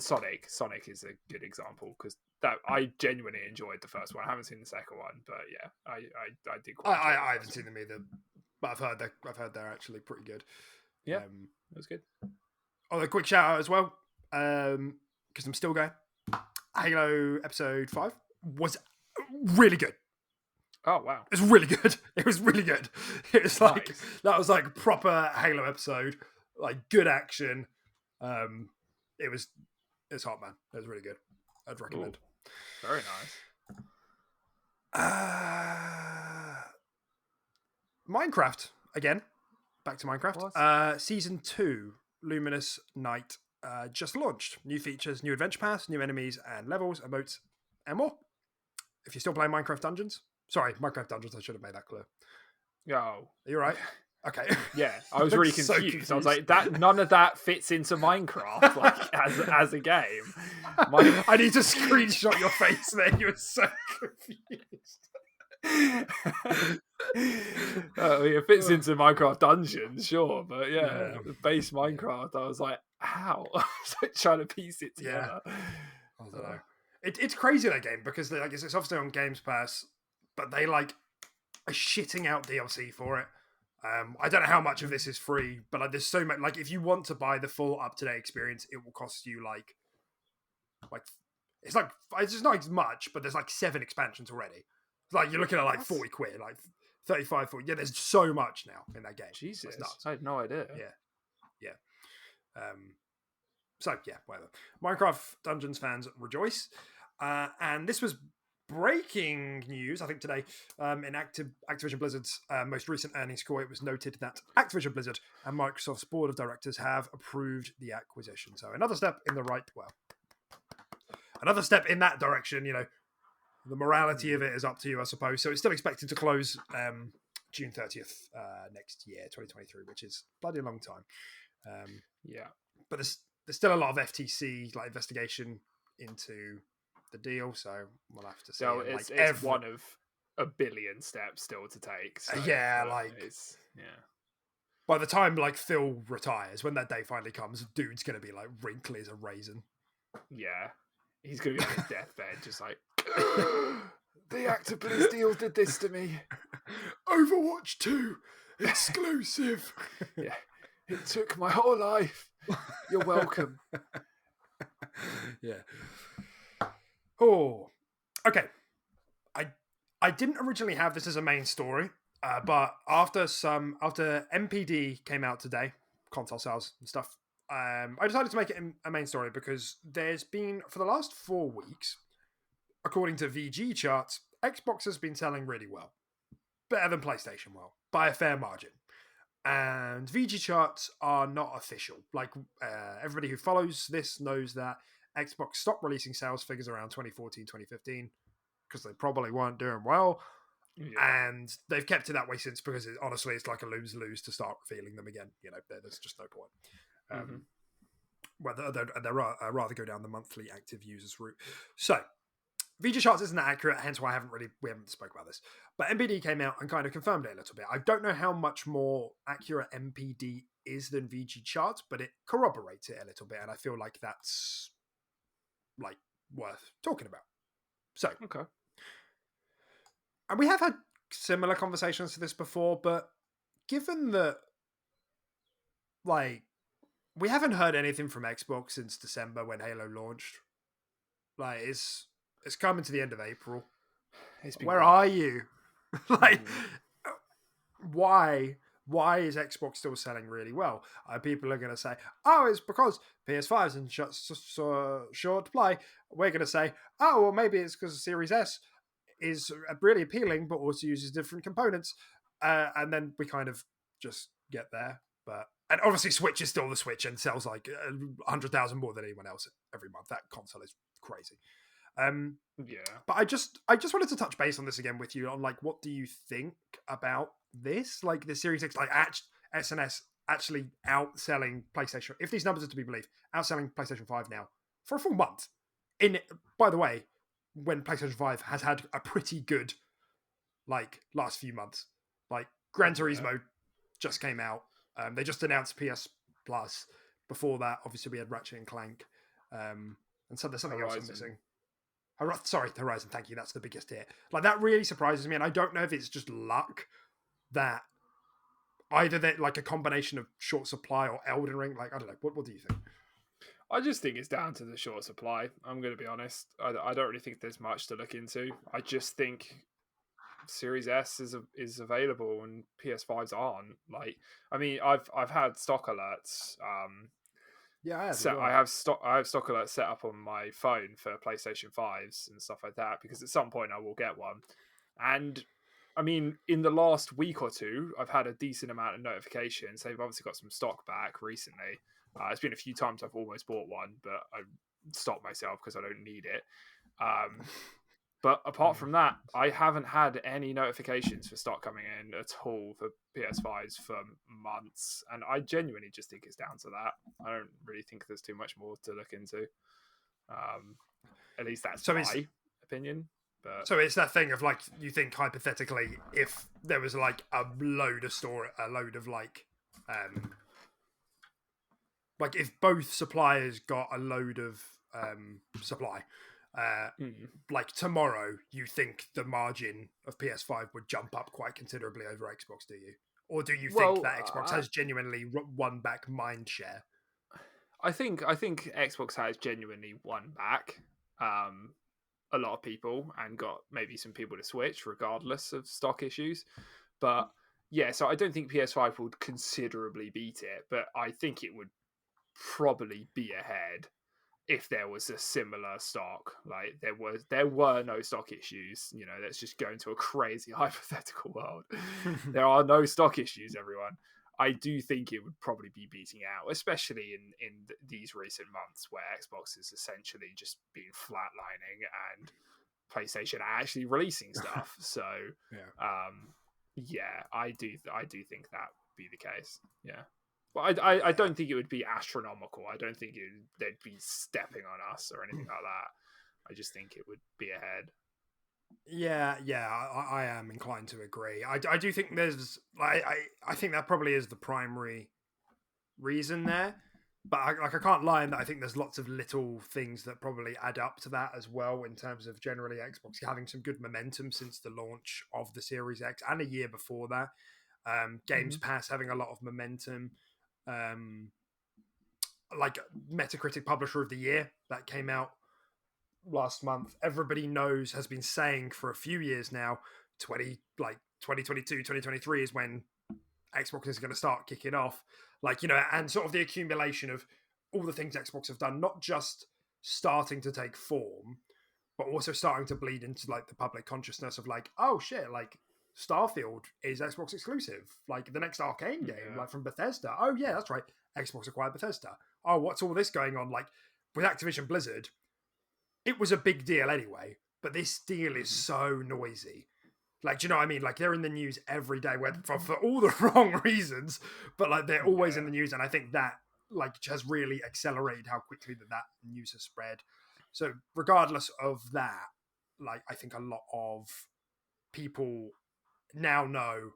Sonic. Sonic is a good example because that I genuinely enjoyed the first one. I haven't seen the second one, but yeah, I did. I haven't seen them either, but I've heard they're actually pretty good. Yeah, it was good. Oh, a quick shout out as well, because I'm still going. Halo Episode 5 was really good. Oh wow, it was really good. It was really good. It was like nice. That was like proper Halo episode, like good action. It's hot, man. It was really good. I'd recommend. Ooh, very nice. Minecraft again. Back to Minecraft. Season 2, Luminous Night just launched. New features, new adventure pass, new enemies and levels, emotes, and more. If you're still playing Minecraft Dungeons, sorry, Minecraft Dungeons, I should have made that clear. Oh, Are you right? Okay. Yeah, I was really So confused. I was like, that none of that fits into Minecraft, like as a game. I need to screenshot your face. Then you were so confused. It fits into Minecraft Dungeons, sure, but yeah, Yeah. base Minecraft. I was like, how? I was like trying to piece it Yeah. together. I don't know. It's crazy, that game, because like it's obviously on Games Pass, but they like are shitting out DLC for it. I don't know how much of this is free, but like there's so much. Like if you want to buy the full up to date experience, it will cost you like it's just not as much, but there's like 7 expansions already. Like you're looking at like 40 quid, like 35, 40. Yeah, there's so much now in that game. Jesus, it's nuts. I had no idea. Yeah. So yeah, whatever. Minecraft Dungeons fans rejoice, and this was breaking news. I think today, in Activision Blizzard's most recent earnings call, it was noted that Activision Blizzard and Microsoft's board of directors have approved the acquisition. So another step in another step in that direction. The morality of it is up to you, I suppose. So it's still expected to close June 30th next year, 2023, which is bloody long time. Yeah, but there's still a lot of FTC like investigation into the deal, so we'll have to see. So it's one of a billion steps still to take. So, it's by the time like Phil retires, when that day finally comes, dude's gonna be like wrinkly as a raisin. Yeah, he's gonna be on his deathbed, just like the Activision deal did this to me. Overwatch 2 exclusive. Yeah, it took my whole life. You're welcome. Yeah. Oh, okay. I didn't originally have this as a main story, but after MPD came out today, console sales and stuff, I decided to make it a main story because there's been, for the last 4 weeks, according to VG charts, Xbox has been selling really well, better than PlayStation will by a fair margin. And VG charts are not official. Like everybody who follows this knows that Xbox stopped releasing sales figures around 2014, 2015 because they probably weren't doing well. Yeah. And they've kept it that way since because honestly, it's like a lose-lose to start revealing them again. There's just no point. Whether they'd rather go down the monthly active users route. So VG charts isn't that accurate, hence why we haven't spoke about this. But MPD came out and kind of confirmed it a little bit. I don't know how much more accurate MPD is than VG charts, but it corroborates it a little bit, and I feel like that's like worth talking about. So, okay. And we have had similar conversations to this before, but given that like we haven't heard anything from Xbox since December when Halo launched, like it's coming to the end of April. Where are you? Like, why is Xbox still selling really well? People are going to say, oh, it's because PS5 is in short play. We're going to say, oh, well, maybe it's because the Series S is really appealing, but also uses different components. And then we kind of just get there. And obviously, Switch is still the Switch and sells like 100,000 more than anyone else every month. That console is crazy. But I just wanted to touch base on this again with you on like, what do you think about this? Like the Series X, like SNS actually outselling PlayStation. If these numbers are to be believed, outselling PlayStation 5 now for a full month. By the way, when PlayStation 5 has had a pretty good like last few months. Like Gran Turismo just came out. They just announced PS Plus. Before that, obviously we had Ratchet and Clank. And so there's something else I'm missing. Horizon, thank you. That's the biggest hit. Like that really surprises me, and I don't know if it's just luck that either that like a combination of short supply or Elden Ring. Like I don't know. What do you think? I just think it's down to the short supply. I'm going to be honest. I don't really think there's much to look into. I just think Series S is available and PS5s aren't. Like, I mean, I've had stock alerts. Yeah, I have. So I have stock alerts set up on my phone for PlayStation 5s and stuff like that because at some point I will get one. And I mean, in the last week or two, I've had a decent amount of notifications. They've obviously got some stock back recently, It's been a few times I've almost bought one, but I stopped myself because I don't need it. But apart from that, I haven't had any notifications for stock coming in at all for PS5s for months, and I genuinely just think it's down to that. I don't really think there's too much more to look into. At least that's my opinion. But so it's that thing of like, you think hypothetically, if there was like a load of like if both suppliers got a load of supply, like tomorrow, you think the margin of PS5 would jump up quite considerably over Xbox, do you? Or do you think that Xbox has genuinely won back mind share? I think Xbox has genuinely won back a lot of people and got maybe some people to switch regardless of stock issues. But yeah, so I don't think PS5 would considerably beat it, but I think it would probably be ahead if there was a similar stock. Like there were no stock issues. You know, let's just go into a crazy hypothetical world. There are no stock issues, everyone. I do think it would probably be beating out, especially in these recent months where Xbox is essentially just been flatlining and PlayStation are actually releasing stuff. So yeah, I do think that would be the case. Yeah. But I don't think it would be astronomical. I don't think they'd be stepping on us or anything like that. I just think it would be ahead. Yeah, I am inclined to agree. I do think there's I think that probably is the primary reason there. But I can't lie in that I think there's lots of little things that probably add up to that as well, in terms of generally Xbox having some good momentum since the launch of the Series X and a year before that. Games Pass having a lot of momentum. Like Metacritic Publisher of the Year that came out last month, everybody knows, has been saying for a few years now, 2022, 2023 is when Xbox is going to start kicking off. Like, you know, and sort of the accumulation of all the things Xbox have done, not just starting to take form, but also starting to bleed into like the public consciousness of like, oh shit, like Starfield is Xbox exclusive. Like the next Arcane game, like from Bethesda. Oh yeah, that's right. Xbox acquired Bethesda. Oh, what's all this going on? Like with Activision Blizzard, it was a big deal anyway, but this deal is so noisy. Like, do you know what I mean? Like, they're in the news every day for all the wrong reasons, but like they're always in the news, and I think that like has really accelerated how quickly that news has spread. So, regardless of that, like I think a lot of people now know,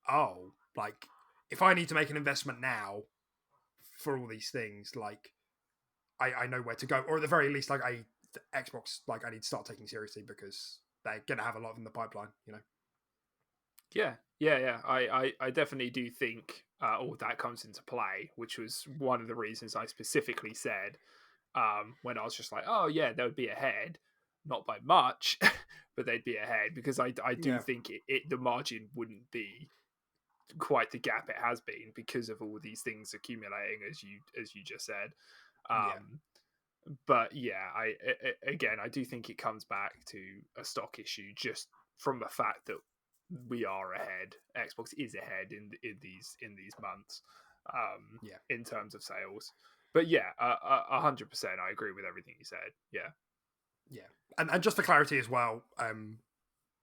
oh, like if I need to make an investment now for all these things, like I know where to go, or at the very least, like Xbox, like I need to start taking seriously because they're gonna have a lot in the pipeline, you know. Yeah. I definitely do think all that comes into play, which was one of the reasons I specifically said when I was just like, oh yeah, they would be ahead, not by much, but they'd be ahead, because I do think the margin wouldn't be quite the gap it has been because of all these things accumulating, as you just said. But yeah, I do think it comes back to a stock issue, just from the fact that we are ahead. Xbox is ahead in these months, in terms of sales. But yeah, 100%, I agree with everything you said. Yeah, and just for clarity as well,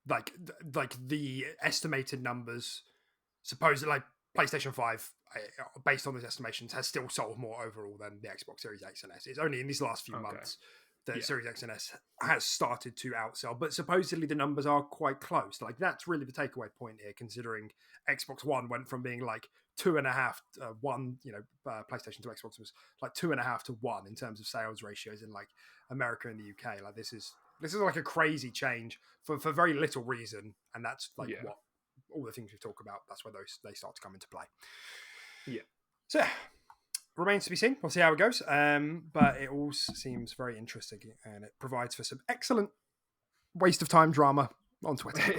like the estimated numbers, supposedly like PlayStation 5, based on those estimations, has still sold more overall than the Xbox Series X and S. It's only in these last few months that Series X and S has started to outsell, but supposedly the numbers are quite close. Like that's really the takeaway point here, considering Xbox One went from being like 2.5 to 1, you know, PlayStation to Xbox was like 2.5 to 1 in terms of sales ratios in like America and the UK. Like this is like a crazy change for very little reason, and that's like what all the things we've talked about. That's where they start to come into play. Yeah. So remains to be seen. We'll see how it goes. But it all seems very interesting, and it provides for some excellent waste of time drama on Twitter.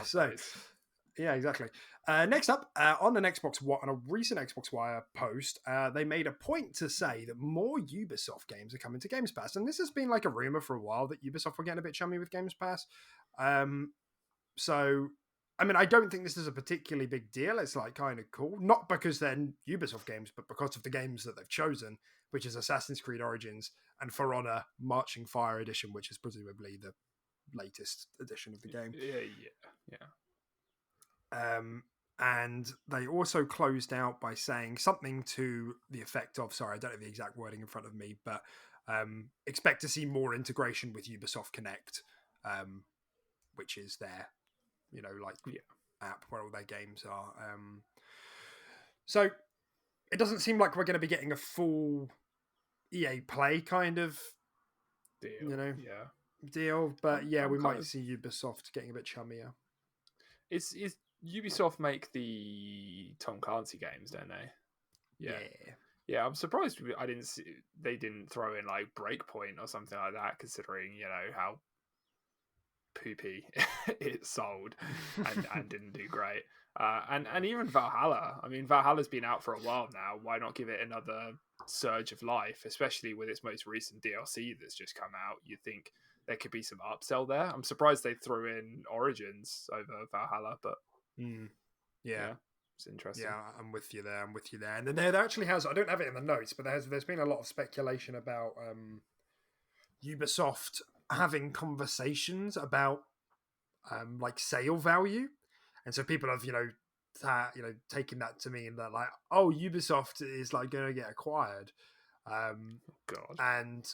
So, yeah, exactly. Next up, on an a recent Xbox Wire post, they made a point to say that more Ubisoft games are coming to Games Pass, and this has been like a rumor for a while that Ubisoft were getting a bit chummy with Games Pass. So I mean, I don't think this is a particularly big deal. It's like kind of cool, not because they're Ubisoft games, but because of the games that they've chosen, which is Assassin's Creed Origins and For Honor Marching Fire Edition, which is presumably the latest edition of the game. Yeah. And they also closed out by saying something to the effect of, sorry, I don't have the exact wording in front of me, but expect to see more integration with Ubisoft Connect, which is their, app where all their games are. So it doesn't seem like we're going to be getting a full EA Play kind of deal, but we might see Ubisoft getting a bit chummier. Is Ubisoft make the Tom Clancy games, don't they? Yeah. I'm surprised they didn't throw in like Breakpoint or something like that, considering how poopy it sold and didn't do great. And even Valhalla. I mean, Valhalla's been out for a while now. Why not give it another surge of life, especially with its most recent DLC that's just come out? You'd think there could be some upsell there. I'm surprised they threw in Origins over Valhalla, but it's interesting. Yeah, I'm with you there. And then there actually has, I don't have it in the notes, but there's been a lot of speculation about Ubisoft having conversations about like sale value, and so people have taken that to mean that like, oh, Ubisoft is like going to get acquired. God. And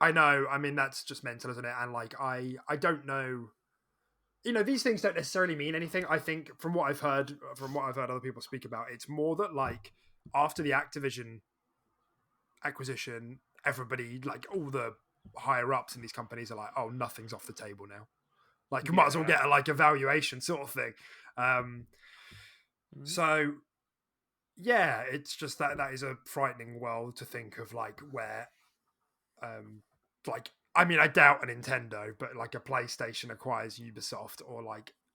I know, I mean, that's just mental, isn't it? And like I don't know, these things don't necessarily mean anything. I think from what I've heard other people speak about, it's more that like after the Activision acquisition, everybody, like all the higher ups in these companies, are like, oh, nothing's off the table now. Like you might as well get a valuation sort of thing. So yeah, it's just that is a frightening world to think of, like where, like, I mean, I doubt a Nintendo, but like a PlayStation acquires Ubisoft, or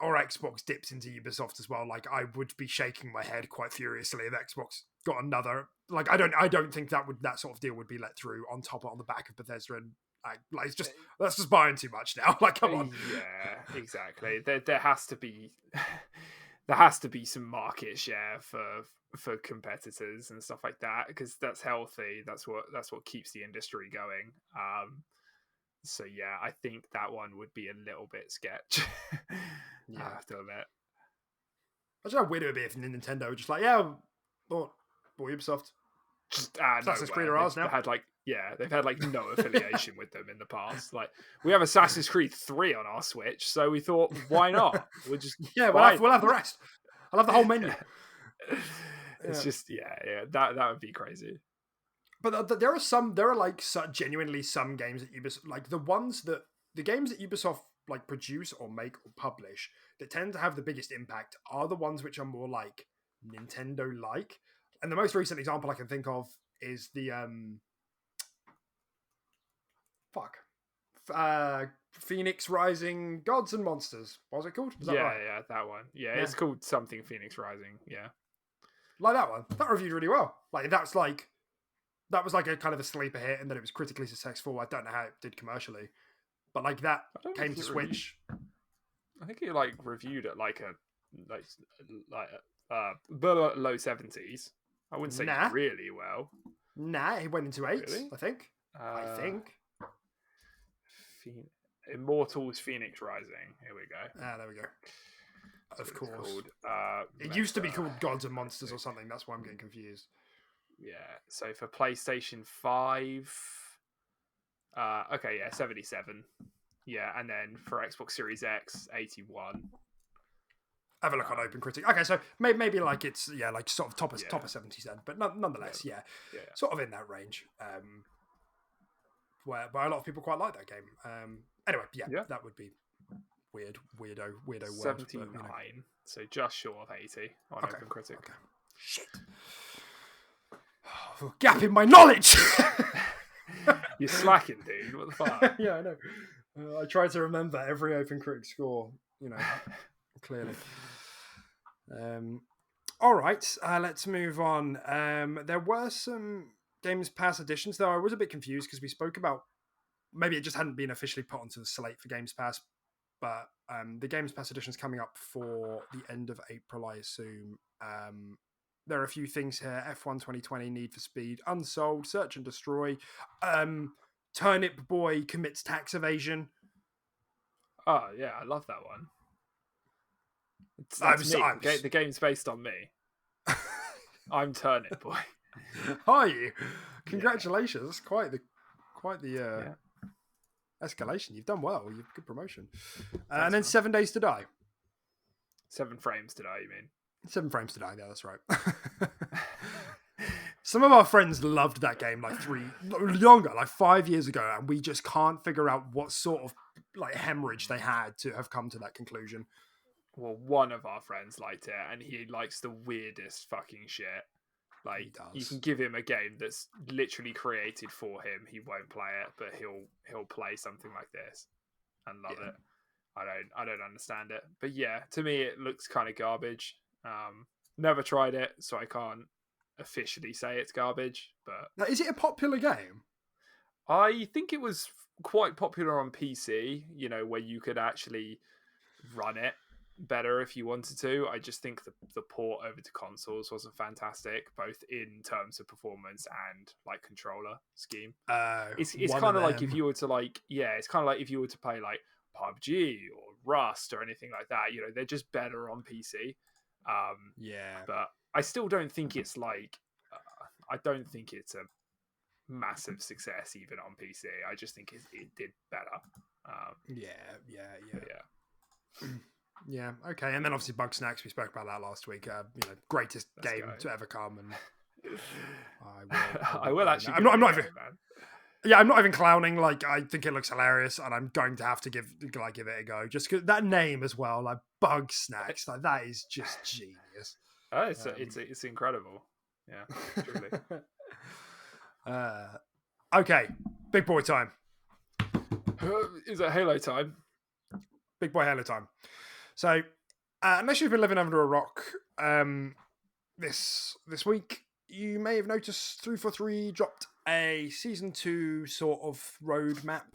Xbox dips into Ubisoft as well. Like I would be shaking my head quite furiously if Xbox got another. Like I don't think that sort of deal would be let through on the back of Bethesda, and like it's just, that's just buying too much now. Like come on. Yeah, exactly. There has to be there has to be some market share for competitors and stuff like that, because that's healthy. That's what keeps the industry going. So yeah, I think that one would be a little bit sketch. I have to admit. I don't know how weird it would be if Nintendo were just like, yeah, bought Ubisoft. Just Assassin's Creed are ours now. They've had like no affiliation with them in the past. Like we have Assassin's Creed 3 on our Switch, so we thought, why not? We'll just we'll have the rest. I'll have the whole menu. It's just that would be crazy. But there are like genuinely some games that Ubisoft, like the games that Ubisoft like produce or make or publish, that tend to have the biggest impact are the ones which are more like Nintendo-like. And the most recent example I can think of is the Phoenix Rising Gods and Monsters. What was it called? Is that right? Yeah, that one. Yeah, it's called something Phoenix Rising. Yeah, like that one. That reviewed really well. Like that was like a kind of a sleeper hit, and that it was critically successful. I don't know how it did commercially, but like that came to Switch. I think it like reviewed at like low 70s. I wouldn't say really well. Nah, it went into 8s. Really? I think. Immortal's Phoenix Rising. Here we go. There we go. That's of course. Called, it used to be called Gods and Monsters or something. That's why I'm getting confused. Yeah. So for PlayStation 5, 77. Yeah, and then for Xbox Series X, 81. Have a look on OpenCritic. Okay, so maybe like it's like sort of top of 70s then, but nonetheless, sort of in that range. Where a lot of people quite like that game. Anyway, that would be weirdo 79, so just short of 80 on OpenCritic. Okay. Shit. Gap in my knowledge. You're slacking, dude. What the fuck? Yeah, I know. I try to remember every OpenCritic score. Clearly. All right, let's move on. There were some Games Pass editions, though I was a bit confused because we spoke about maybe it just hadn't been officially put onto the slate for Games Pass, but The Games Pass edition is coming up for the end of April, I assume. There are a few things here: F1 2020, Need for Speed, Unsold, Search and Destroy. Turnip Boy commits tax evasion. Oh yeah, I love that one. I That's was, me. I was... The game's based on me. I'm Turnip Boy. Are you? Congratulations! That's quite the Yeah. escalation. You've done well. You've good promotion. Thanks, And then man. 7 Days to Die. 7 frames today, you mean? 7 Frames to Die. Yeah, that's right. Some of our friends loved that game like 5 years ago, and we just can't figure out what sort of like hemorrhage they had to have come to that conclusion. Well, one of our friends liked it, and he likes the weirdest fucking shit. Like, you can give him a game that's literally created for him, he won't play it, but he'll play something like this and love it. I don't understand it, but yeah, to me it looks kind of garbage. Never tried it, so I can't officially say it's garbage. But now, is it a popular game? I think it was quite popular on PC. You know, where you could actually run it better if you wanted to. I just think the port over to consoles wasn't fantastic, both in terms of performance and like controller scheme. It's kind of like if you were to it's kind of like if you were to play like PUBG or Rust or anything like that. You know, they're just better on PC. But I still don't think it's like I don't think it's a massive success even on PC. I just think it did better. Yeah, okay. And then obviously Bug Snacks, we spoke about that last week. Greatest game to ever come, and I will actually. I'm not even. Man. Yeah, I'm not even clowning. Like, I think it looks hilarious, and I'm going to have to give it a go. Just because that name as well, like Bug Snacks, like that is just genius. Oh, it's incredible. Yeah, truly. Okay, big boy time. Is it Halo time? Big boy Halo time. So, unless you've been living under a rock, this week you may have noticed 343 dropped a season 2 sort of roadmap,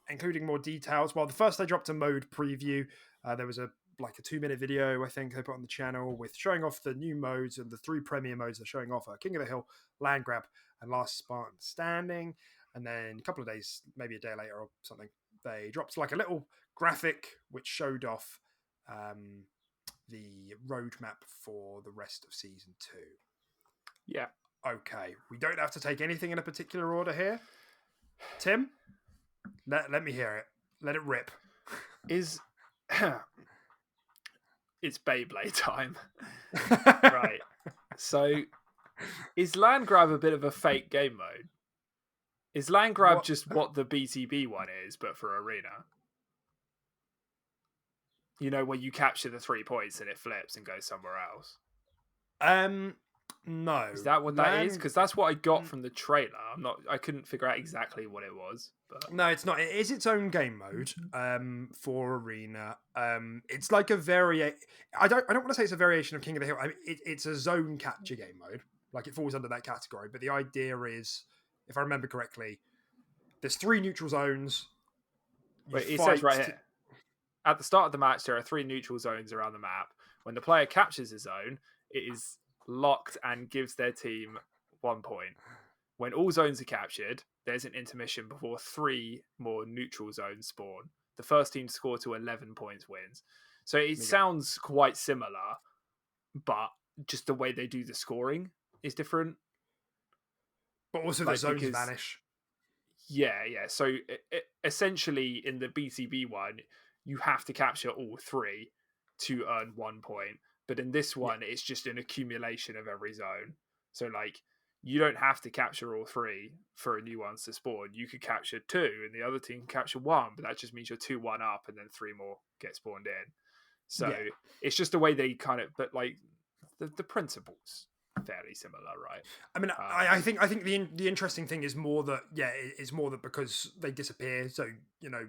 including more details. Well, the first they dropped a mode preview. There was a 2-minute video I think they put on the channel with showing off the new modes, and the 3 premier modes they're showing off are King of the Hill, Land Grab, and Last Spartan Standing. And then a couple of days, maybe a day later or something, they dropped like a little graphic which showed off the roadmap for the rest of season 2. Yeah. Okay, we don't have to take anything in a particular order here. Tim, let me hear it. Let it rip. It's Beyblade time. Right. So, is Land Grab a bit of a fake game mode? Is Land Grab just what the BTB one is, but for Arena? You know, when you capture the 3 points and it flips and goes somewhere else? No. Is that what that is? Because that's what I got from the trailer. I couldn't figure out exactly what it was. But no, it's not. It is its own game mode for Arena. It's like a I don't want to say it's a variation of King of the Hill. I mean, it's a zone capture game mode. Like, it falls under that category. But the idea is, if I remember correctly, there's 3 neutral zones. Wait, it says right here. At the start of the match, there are 3 neutral zones around the map. When the player captures a zone, it is locked and gives their team 1 point. When all zones are captured, there's an intermission before 3 more neutral zones spawn. The first team to score to 11 points wins. So it sounds quite similar, but just the way they do the scoring is different. But also the zones vanish. Yeah. So essentially, in the BCB one, you have to capture all 3 to earn 1 point. But in this one, it's just an accumulation of every zone. So, like, you don't have to capture all 3 for new ones to spawn. You could capture 2, and the other team can capture 1, but that just means you're 2-1 up, and then 3 more get spawned in. So it's just the way they kind of, but like the principles fairly similar, right? I mean, I think the interesting thing is more that it's more that because they disappear. So, you know,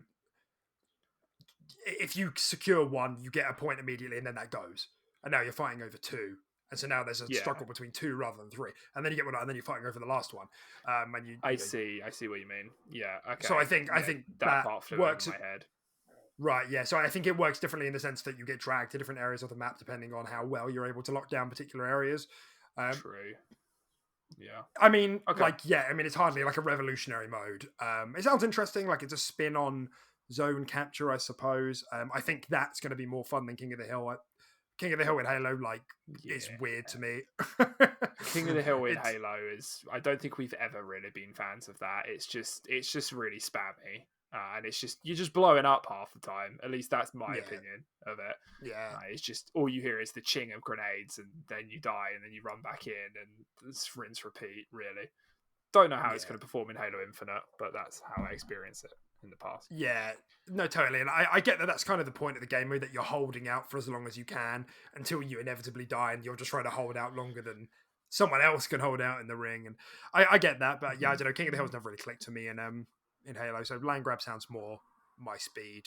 if you secure 1, you get a point immediately, and then that goes. And now you're fighting over 2, and so now there's a struggle between 2 rather than 3, and then you get 1, and then you're fighting over the last one. I see what you mean. Yeah. Okay. So I think that part flew works over my head. Right, yeah. So I think it works differently in the sense that you get dragged to different areas of the map depending on how well you're able to lock down particular areas. Um, True. Yeah. I mean, Okay. like, yeah, I mean, it's hardly like a revolutionary mode. It sounds interesting, like it's a spin on zone capture, I suppose. I think that's going to be more fun than King of the Hill. King of the Hill in Halo, like, is Yeah. weird to me. King of the Hill in It's Halo is. I don't think we've ever really been fans of that. It's just really spammy, and it's just you're just blowing up half the time. At least that's my yeah, opinion of it. yeah, It's just all you hear is the ching of grenades, and then you die, and then you run back in, and it's rinse repeat. Really, don't know how it's yeah. going to perform in Halo Infinite, but that's how I experienced it in the past. Yeah, no, totally. And I get that that's kind of the point of the game mode that you're holding out for as long as you can until you inevitably die and you're just trying to hold out longer than someone else can hold out in the ring. And I get that. But yeah, I don't know. King of the Hill's never really clicked to me in Halo. So land grab sounds more my speed.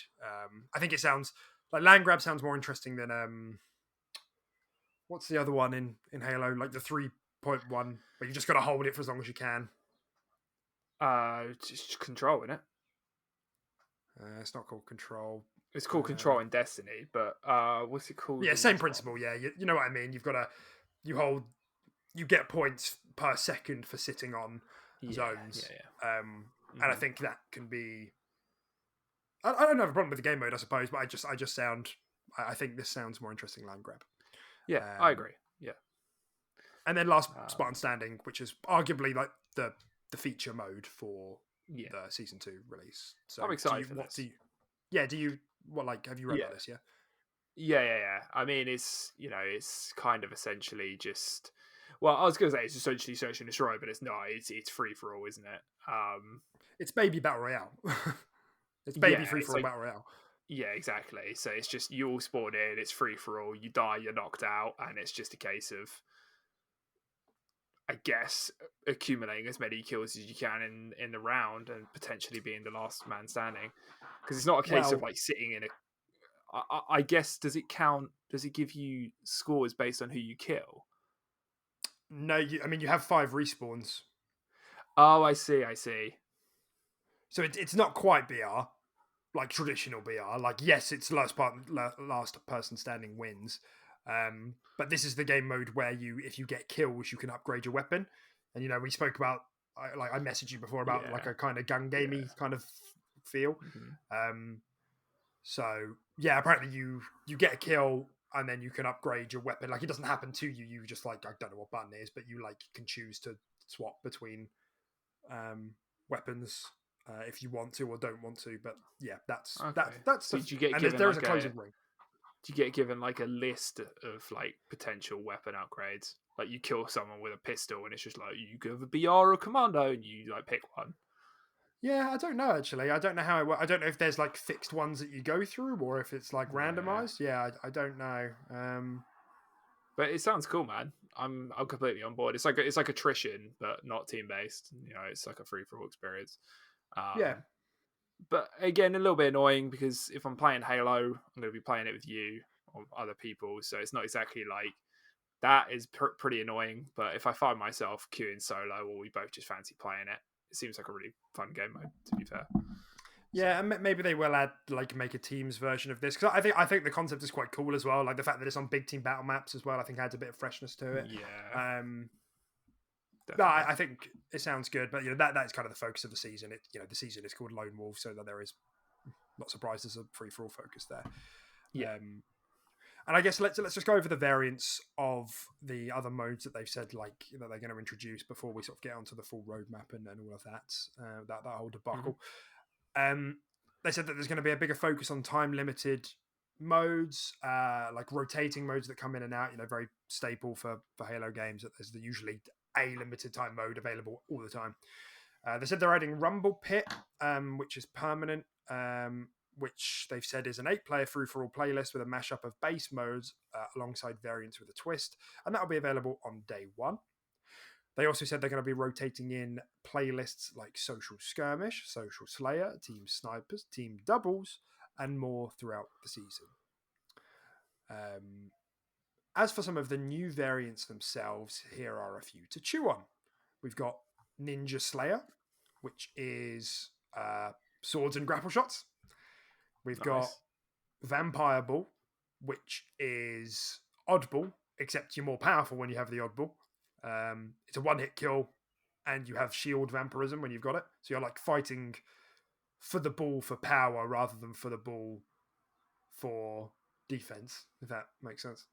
I think it sounds like land grab sounds more interesting than what's the other one in Halo? Like the 3.1, but you just got to hold it for as long as you can. Just control in it. It's not called control. It's called Uh, Control in Destiny, but what's it called yeah, in same this one? principle. Yeah, you know what I mean. You've got to you hold you get points per second for sitting on Yeah, zones, yeah, and I yeah. think that can be. I don't have a problem with the game mode, I suppose, but I just sound. I think this sounds more interesting land grab. Yeah, I Um, agree. Yeah. and then last Um, Spartan Standing, which is arguably like the feature mode for yeah. the season 2 release. So I'm do excited you for what do this. you? Yeah, do you what like have you read Yeah. about this? Yeah. Yeah. I mean, it's kind of essentially just. Well, I was going to say it's essentially search and destroy, but it's not. It's free for all, isn't it? It's baby battle royale. It's baby Yeah, free it's for all like battle royale. yeah, exactly. So it's just you all spawn in. It's free for all. You die, you're knocked out, and it's just a case of I guess accumulating as many kills as you can in the round and potentially being the last man standing. Because it's not a case of Well, like sitting in a. I guess does it count? Does it give you scores based on who you kill? no, I mean you have 5 respawns. Oh, I see. I see. So it's not quite BR like traditional BR. Like yes, it's last person standing wins, but this is the game mode where you if you get kills, you can upgrade your weapon. And you know we spoke about I messaged you before about like Yeah. a kind of gun gamey Yeah. kind of feel. Hmm. Um, so yeah, apparently you get a kill and then you can upgrade your weapon. Like it doesn't happen to you. You just like I don't know what button it is, but you like can choose to swap between um, weapons if you want to or don't want to. But yeah, Okay. that's So the did you get and given there is a like a? closing ring. Do you get given like a list of like potential weapon upgrades? Like you kill someone with a pistol, and it's just like you go have a BR or commando, and you like pick one. Yeah, I don't know actually. I don't know how it works. I don't know if there's like fixed ones that you go through or if it's like Yeah. randomized. Yeah, I don't know. But it sounds cool, man. I'm completely on board. It's like attrition, but not team based. It's like a free for all experience. Yeah, Um, but again, a little bit annoying because if I'm playing Halo, I'm going to be playing it with you or other people, so it's not exactly like that is pretty annoying. But if I find myself queuing solo or we both just fancy playing it, it seems like a really fun game mode. To be fair, so yeah, and maybe they will add like make a teams version of this because I think the concept is quite cool as well. Like the fact that it's on big team battle maps as well. I think adds a bit of freshness to it. yeah, Um, no, definitely. I think it sounds good, but that's kind of the focus of the season. The season is called Lone Wolf, so that there is not surprised there's a free for all focus there. Yeah. Um, and I guess let's just go over the variants of the other modes that they've said like that they're going to introduce before we sort of get onto the full roadmap and all of that that whole Mm-hmm. debacle. They said that there's going to be a bigger focus on time limited modes, like rotating modes that come in and out. Very staple for Halo games. That there's usually a limited time mode available all the time. They said they're adding Rumble Pit, which is permanent, which they've said is an 8-player free for all playlist with a mashup of base modes alongside variants with a twist, and that'll be available on day one. They also said they're going to be rotating in playlists like Social Skirmish, Social Slayer, Team Snipers, Team Doubles, and more throughout the season. Um, as for some of the new variants themselves, here are a few to chew on. We've got Ninja Slayer, which is swords and grapple shots. We've got Nice. Vampire Ball, which is oddball, except you're more powerful when you have the oddball. It's a one-hit kill, and you have shield vampirism when you've got it. So you're like fighting for the ball for power rather than for the ball for defense, if that makes sense.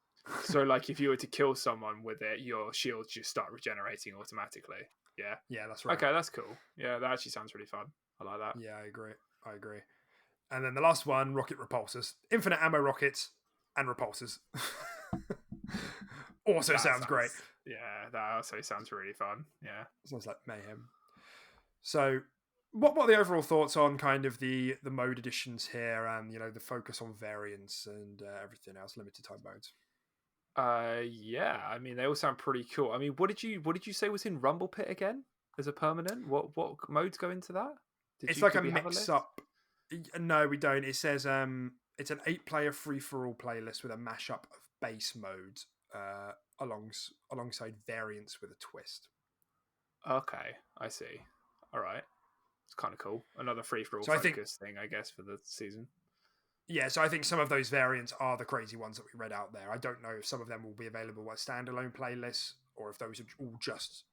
So, like, if you were to kill someone with it, your shields just start regenerating automatically. Yeah. Yeah, that's right. Okay, that's cool. Yeah, that actually sounds really fun. I like that. Yeah, I agree. I agree. And then the last one, rocket repulsors. Infinite ammo rockets and repulsors. Also That sounds great. sounds. Yeah, that also sounds really fun. Yeah. Sounds like mayhem. So, what are the overall thoughts on kind of the mode additions here, and the focus on variants and everything else, limited time modes? Yeah. I mean, they all sound pretty cool. I mean, what did you say was in Rumble Pit again as a permanent? What modes go into that? It's like a Did we have a mix list? up. No, we don't. It says it's an 8-player free for all playlist with a mashup of base modes alongside variants with a twist. Okay, I see. All right, it's kind of cool. Another free for all So I think focus thing, I guess, for the season. Yeah, so I think some of those variants are the crazy ones that we read out there. I don't know if some of them will be available as standalone playlists or if those are all just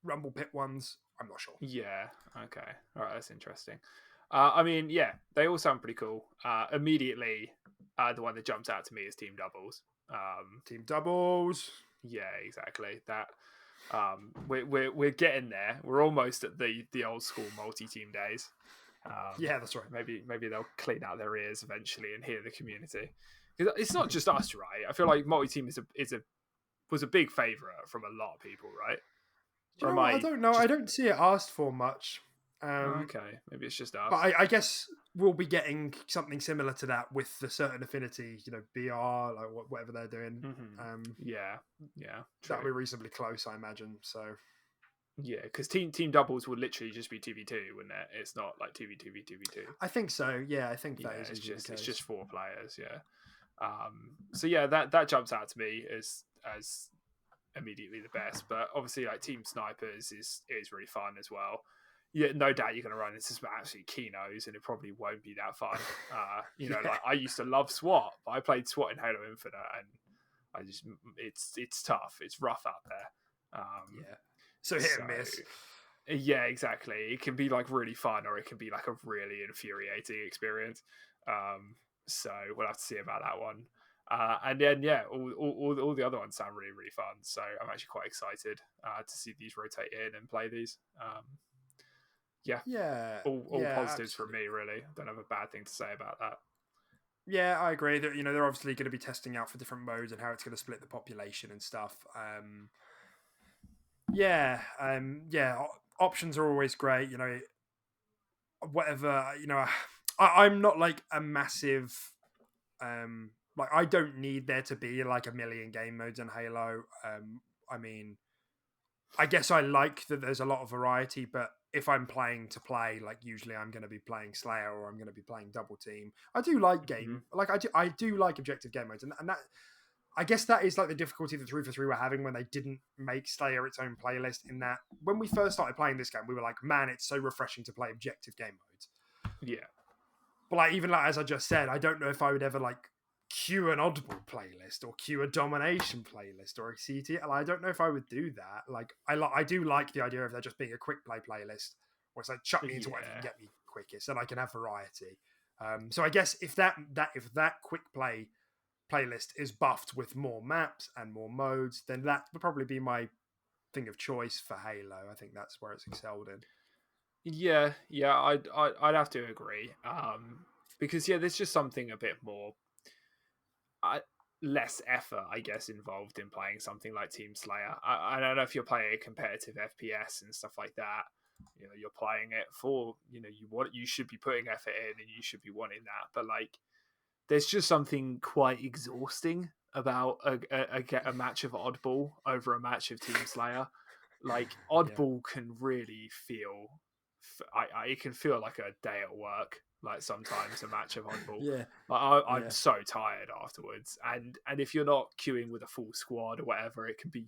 Rumble Pit ones. I'm not sure. Yeah. Okay. All right. That's interesting. I mean, yeah, they all sound pretty cool. Immediately, the one that jumps out to me is team doubles. Team doubles. Yeah, exactly. That we're getting there. We're almost at the old school multi team days. Yeah, that's right. Maybe they'll clean out their ears eventually and hear the community. Because it's not just us, right? I feel like multi team was a big favorite from a lot of people, right? Do Or you am know what? I I don't know. I just don't see it asked for much. okay? Maybe it's just But us. I guess we'll be getting something similar to that with the certain affinity, BR, like whatever they're doing. Yeah, yeah, That'll true. be reasonably close, I imagine. So Yeah, because team doubles would literally just be 2v2, wouldn't it? It's not like 2v2v2v2. I think so. Yeah, I think that Yeah, is usually the it's case. just 4 players. Yeah. So yeah, that jumps out to me as immediately the best. But obviously, like team snipers is really fun as well. Yeah, no doubt you're going to run into some absolute keynos, and it probably won't be that fun. Yeah, Like I used to love SWAT, but I played SWAT in Halo Infinite, and I just it's tough. It's rough out there. yeah. So hit So and miss. yeah, exactly. It can be like really fun, or it can be like a really infuriating experience. So we'll have to see about that one. And then yeah, all the other ones sound really really fun. So I'm actually quite excited to see these rotate in and play these. Yeah, Yeah, all yeah, positives from absolutely. me really. Don't have a bad thing to say about that. Yeah, I agree that they're obviously going to be testing out for different modes and how it's going to split the population and stuff. Yeah, options are always great. Whatever. I'm not like a massive like I don't need there to be like a million game modes in Halo. I mean, I guess I like that there's a lot of variety, but if I'm playing to play, like usually I'm going to be playing Slayer or I'm going to be playing Double Team. I do like Mm-hmm. I do like objective game modes, and that I guess that is like the difficulty that 343 were having when they didn't make Slayer its own playlist. In that when we first started playing this game, we were like, man, it's so refreshing to play objective game modes. Yeah, But like even like as I just said, I don't know if I would ever like queue an audible playlist or queue a domination playlist or a CT. I don't know if I would do that. Like I do like the idea of there just being a quick play playlist where it's like chuck me into whatever can yeah. get me quickest, and I can have variety. So I guess if that quick play playlist is buffed with more maps and more modes, then that would probably be my thing of choice for Halo. I think that's where it's excelled in. Yeah, I'd have to agree. Because yeah, there's just something a bit more I, less effort, I guess, involved in playing something like Team Slayer. I don't know if you're playing a competitive FPS and stuff like that. You're playing it for you should be putting effort in and you should be wanting that. But like, there's just something quite exhausting about a match of Oddball over a match of Team Slayer. Like Yeah, Oddball can really feel, it can feel like a day at work. Like sometimes a match of Oddball. yeah, Like I'm yeah, so tired afterwards, and if you're not queuing with a full squad or whatever, it can be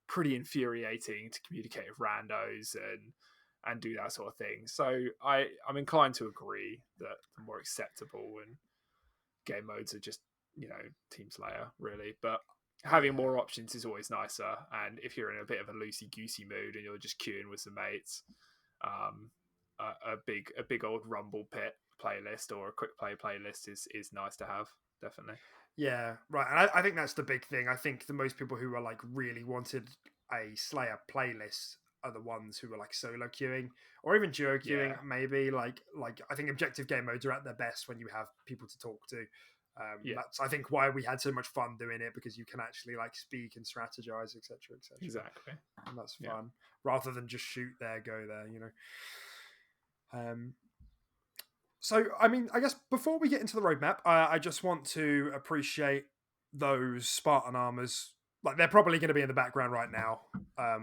pretty infuriating to communicate with randos and do that sort of thing. So I'm inclined to agree that the more acceptable and game modes are just, Team Slayer really. But having more options is always nicer. And if you're in a bit of a loosey goosey mood and you're just queuing with some mates, a big old Rumble Pit playlist or a quick play playlist is nice to have, definitely. Yeah, right. And I think that's the big thing. I think the most people who are like really wanted a Slayer playlist are the ones who are like solo queuing or even duo queuing, maybe. Like I think objective game modes are at their best when you have people to talk to. That's I think why we had so much fun doing it, because you can actually like speak and strategize, etc., etc. Exactly, and that's fun rather than just shoot there, go there. So, I mean, I guess before we get into the roadmap, I just want to appreciate those Spartan armors. Like, they're probably going to be in the background right now. I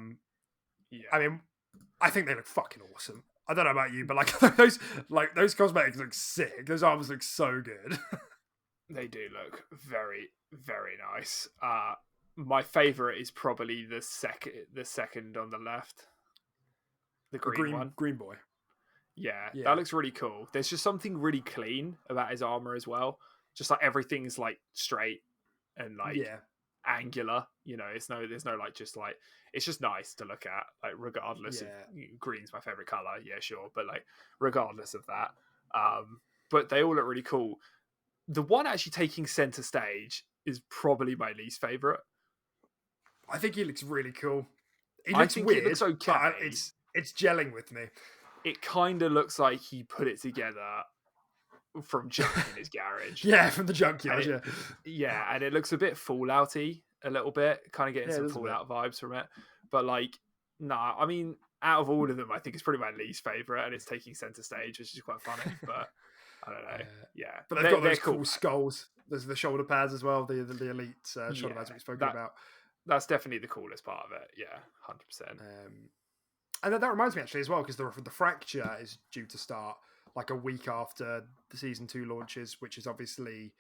mean, I think they look fucking awesome. I don't know about you, but those cosmetics look sick. Those armors look so good. They do look very, very nice. My favorite is probably the second on the left, the green one, green boy. Yeah, that looks really cool. There's just something really clean about his armor as well. Just like everything's like straight and like angular. There's no like just like, it's just nice to look at. Like regardless of green's my favorite color, sure, but like regardless of that, but they all look really cool. The one actually taking center stage is probably my least favorite. I think he looks really cool. He looks weird. It looks okay. It's gelling with me. It kind of looks like he put it together from junk in his garage. From the junkyard. And it looks a bit Fallouty a little bit. Kind of getting some Fallout vibes from it. But like, I mean, out of all of them, I think it's probably my least favorite, and it's taking center stage, which is quite funny. But I don't know. But they've got those cool skulls. There's the shoulder pads as well. The elite shoulder pads we spoke about. That's definitely the coolest part of it. 100%. And that reminds me actually as well, because the Fracture is due to start like a week after the season 2 launches, which is obviously.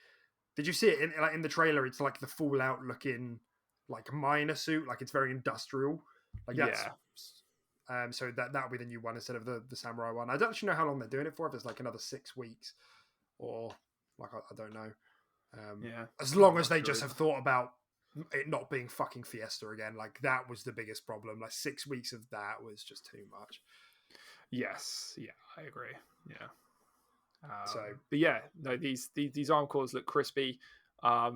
Did you see it in the trailer? It's like the Fallout looking like miner suit, like it's very industrial. Like that's. So that'll be the new one instead of the samurai one. I don't actually know how long they're doing it for. If it's like another 6 weeks, or like I don't know. As long as they just have thought about it not being fucking Fiesta again, like that was the biggest problem. Like 6 weeks of that was just too much. Yes, I agree. But these arm cores look crispy. I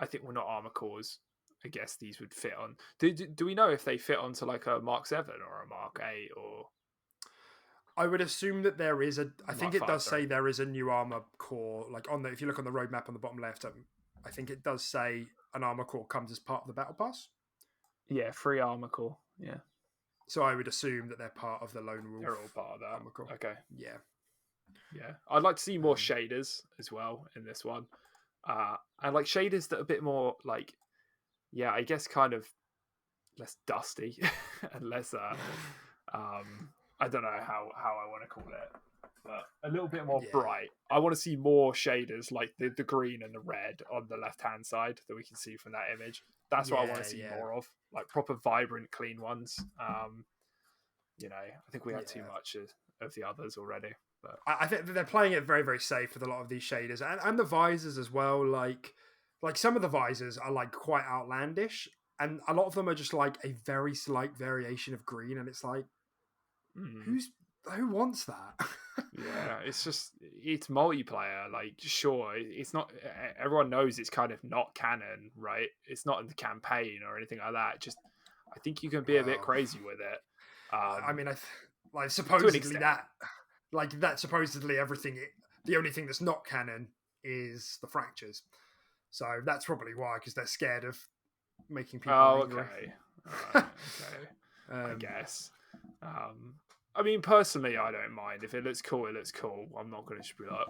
think not armor cores. I guess these would fit on. Do we know if they fit onto like a Mark 7 or a Mark 8 or? I would assume that there is a. I think it does say there is a new armor core. Like if you look on the roadmap on the bottom left, I think it does say an armor core comes as part of the battle pass. Yeah, free armor core. Yeah. So I would assume that they're part of the Lone Wolf. They're all part of that armor core. Okay. Yeah. I'd like to see more shaders as well in this one, and like shaders that are a bit more like, I guess kind of less dusty and less. I don't know how I want to call it, but a little bit more bright. I want to see more shaders like the green and the red on the left-hand side that we can see from that image. That's what I want to see more of, like proper vibrant, clean ones. I think we have too much of the others already. But I think they're playing it very, very safe with a lot of these shaders and the visors as well. Like some of the visors are like quite outlandish, and a lot of them are just like a very slight variation of green, and it's like, who wants that? It's multiplayer. Like, sure, it's not. Everyone knows it's kind of not canon, right? It's not in the campaign or anything like that. Just, I think you can be a bit crazy with it. I mean, supposedly supposedly everything. The only thing that's not canon is the fractures. So that's probably why, because they're scared of making people angry. Okay. Right, okay. I guess. I mean, personally, I don't mind. If it looks cool, it looks cool. I'm not going to be like,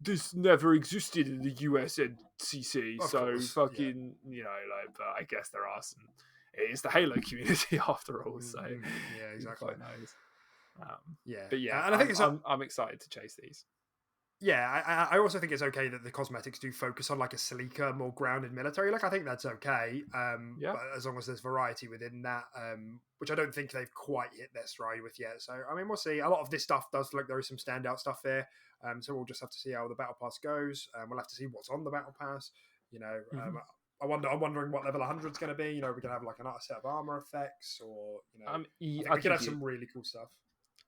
this never existed in the USNCC, but I guess there are some. It's the Halo community after all, so exactly. Who knows? But and I think I'm excited to chase these. Yeah, I also think it's okay that the cosmetics do focus on like a sleeker, more grounded military look. I think that's okay. But as long as there's variety within that, which I don't think they've quite hit their stride with yet. So, I mean, we'll see. A lot of this stuff does look like there is some standout stuff here. So we'll just have to see how the battle pass goes. We'll have to see what's on the battle pass. Mhm. I'm wondering what level 100 is going to be. We're going to have like another set of armor effects, or I think I we could think have some really cool stuff.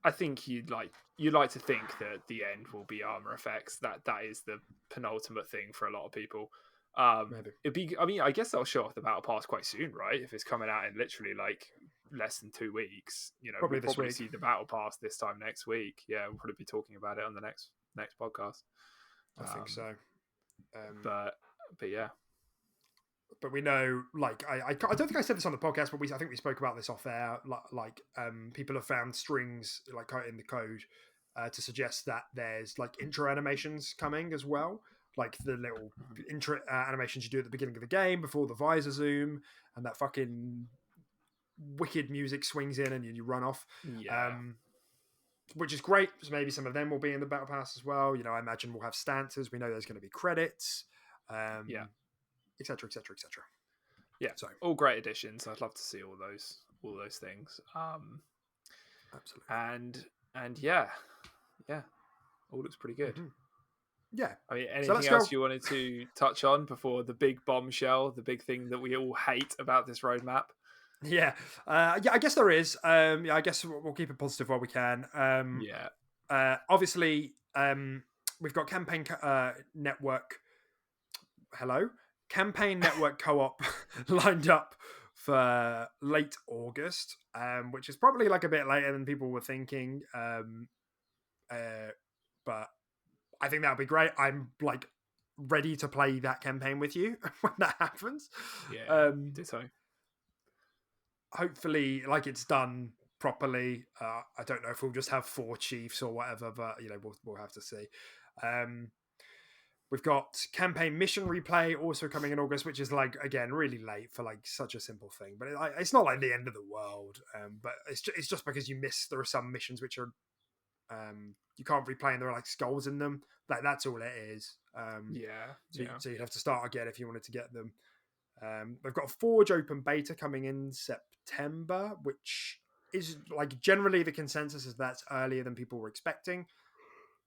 I think you'd like to think that the end will be armor effects. That is the penultimate thing for a lot of people. Maybe. It'd be. I mean, I guess they'll show off the battle pass quite soon, right? If it's coming out in literally like less than 2 weeks, Probably we'll this probably week. see the battle pass this time next week. Yeah, we'll probably be talking about it on the next podcast. I think so. But yeah, But we know, like, I don't think I said this on the podcast, but I think we spoke about this off air. People have found strings like in the code to suggest that there's like intro animations coming as well, like the little intro animations you do at the beginning of the game before the visor zoom and that fucking wicked music swings in and you run off. yeah, Which is great. So maybe some of them will be in the battle pass as well. I imagine we'll have stances. We know there's going to be credits, yeah, etc., etc., etc. yeah. So All great additions. I'd love to see all those things. absolutely, And yeah, all looks pretty good. mm-hmm. Yeah. I mean, So let's anything go. else you wanted to touch on before the big bombshell, the big thing that we all hate about this roadmap? Yeah, I guess there is. I guess we'll keep it positive while we can. Yeah, Obviously, we've got campaign network. Hello, campaign network co-op lined up for late August, which is probably like a bit later than people were thinking. But I think that'll be great. I'm like ready to play that campaign with you when that happens. yeah, ditto. Hopefully, like it's done properly. I don't know if we'll just have 4 chiefs or whatever, but we'll have to see. We've got campaign mission replay also coming in August, which is like again really late for like such a simple thing, but it's not like the end of the world. But it's just because you miss. There are some missions which are you can't replay and there are like skulls in them. That's all it is. Yeah, So you'd have to start again if you wanted to get them. They've got a Forge open beta coming in September, which is like generally the consensus is that's earlier than people were expecting,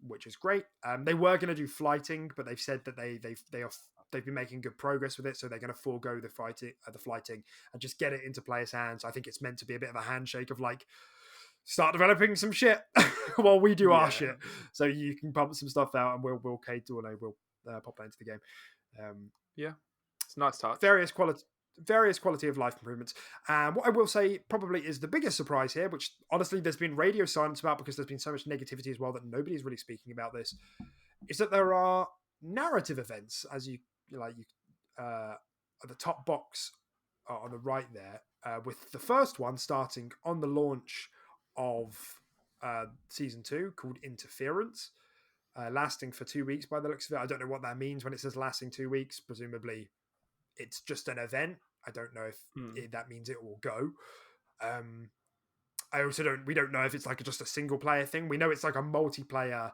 which is great. They were going to do flighting, but they've said that they've been making good progress with it, so they're going to forego the flighting and just get it into players' hands. I think it's meant to be a bit of a handshake of like start developing some shit while we do our shit, so you can pump some stuff out and we'll cater or we'll pop that into the game. Yeah, it's a nice touch. Various quality of life improvements. What I will say probably is the biggest surprise here, which honestly there's been radio silence about because there's been so much negativity as well that nobody's really speaking about this, is that there are narrative events as you at the top box on the right there, with the first one starting on the launch of season 2 called Interference, lasting for 2 weeks by the looks of it. I don't know what that means when it says lasting 2 weeks. Presumably it's just an event. I don't know if that means it will go. We don't know if it's like just a single player thing. We know it's like a multiplayer,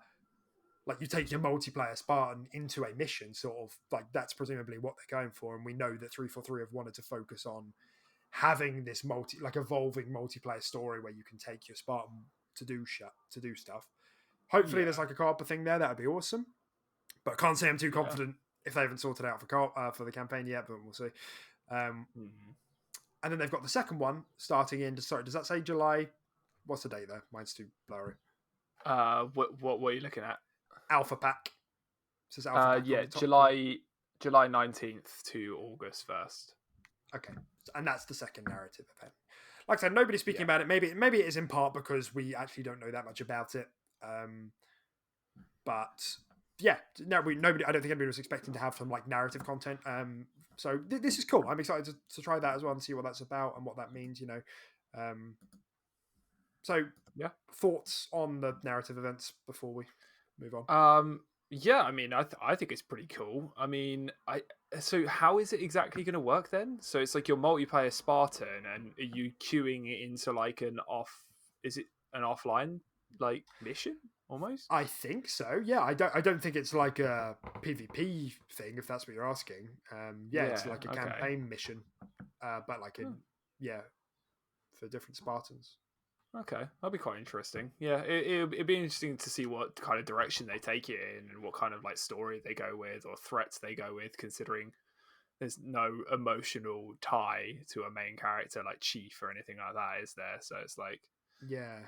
like you take your multiplayer Spartan into a mission, sort of like that's presumably what they're going for. And we know that 343 have wanted to focus on having this evolving multiplayer story where you can take your Spartan to do stuff. Hopefully there's like a co-op thing there. That would be awesome. But I can't say I'm too confident if they haven't sorted out for the campaign yet, but we'll see. And then they've got the second one starting in. Sorry, does that say July? What's the date there? Mine's too blurry. What were you looking at? Alpha Pack. It says Alpha Pack. Yeah, July 19th to August 1st. Okay, and that's the second narrative event. Like I said, nobody's speaking about it. Maybe it is in part because we actually don't know that much about it. But yeah, nobody. I don't think anybody was expecting to have some like narrative content. So this is cool. I'm excited to try that as well and see what that's about and what that means. So yeah, thoughts on the narrative events before we move on? Yeah, I mean, I think it's pretty cool. I mean, so how is it exactly going to work then? So it's like your multiplayer Spartan, and are you queuing it into like is it an offline like mission almost? I think so. Yeah, I don't think it's like a PvP thing if that's what you're asking. It's like a campaign mission, but like for different Spartans. Okay, that'd be quite interesting. Yeah, it'd be interesting to see what kind of direction they take it in and what kind of like story they go with or threats they go with, considering there's no emotional tie to a main character like Chief or anything like that, is there? So it's like, Yeah.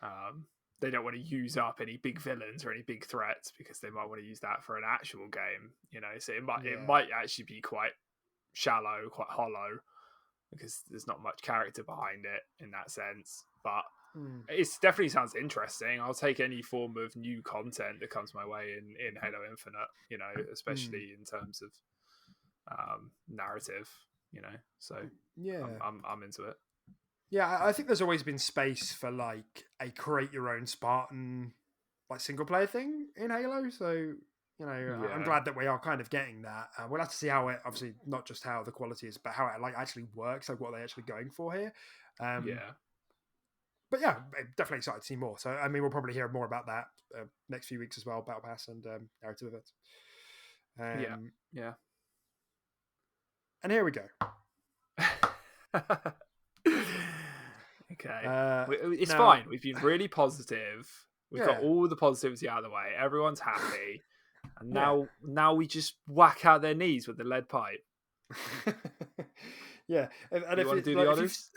um, they don't want to use up any big villains or any big threats because they might want to use that for an actual game, you know. So it Yeah. might actually be quite shallow, quite hollow, because there's not much character behind it in that sense. But Mm. it definitely sounds interesting. I'll take any form of new content that comes my way in Halo Infinite, you know, Mm. especially in terms of narrative, you know. So Yeah. I'm into it. Yeah, I think there's always been space for like a create your own Spartan like single player thing in Halo. So I'm Yeah, glad that we are kind of getting that. We'll have to see how it, obviously, not just how the quality is, but how it like actually works, like what they're actually going for here. yeah, But yeah, definitely excited to see more. So I mean, we'll probably hear more about that next few weeks as well, Battle Pass and narrative events. yeah, Um, yeah. and here we go. Okay, Uh, it's now, fine. We've been really positive. We've got yeah, all the positivity out of the way. Everyone's happy, and yeah. now we just whack out their knees with the lead pipe. Yeah, and You if want to it do the like if you've honors?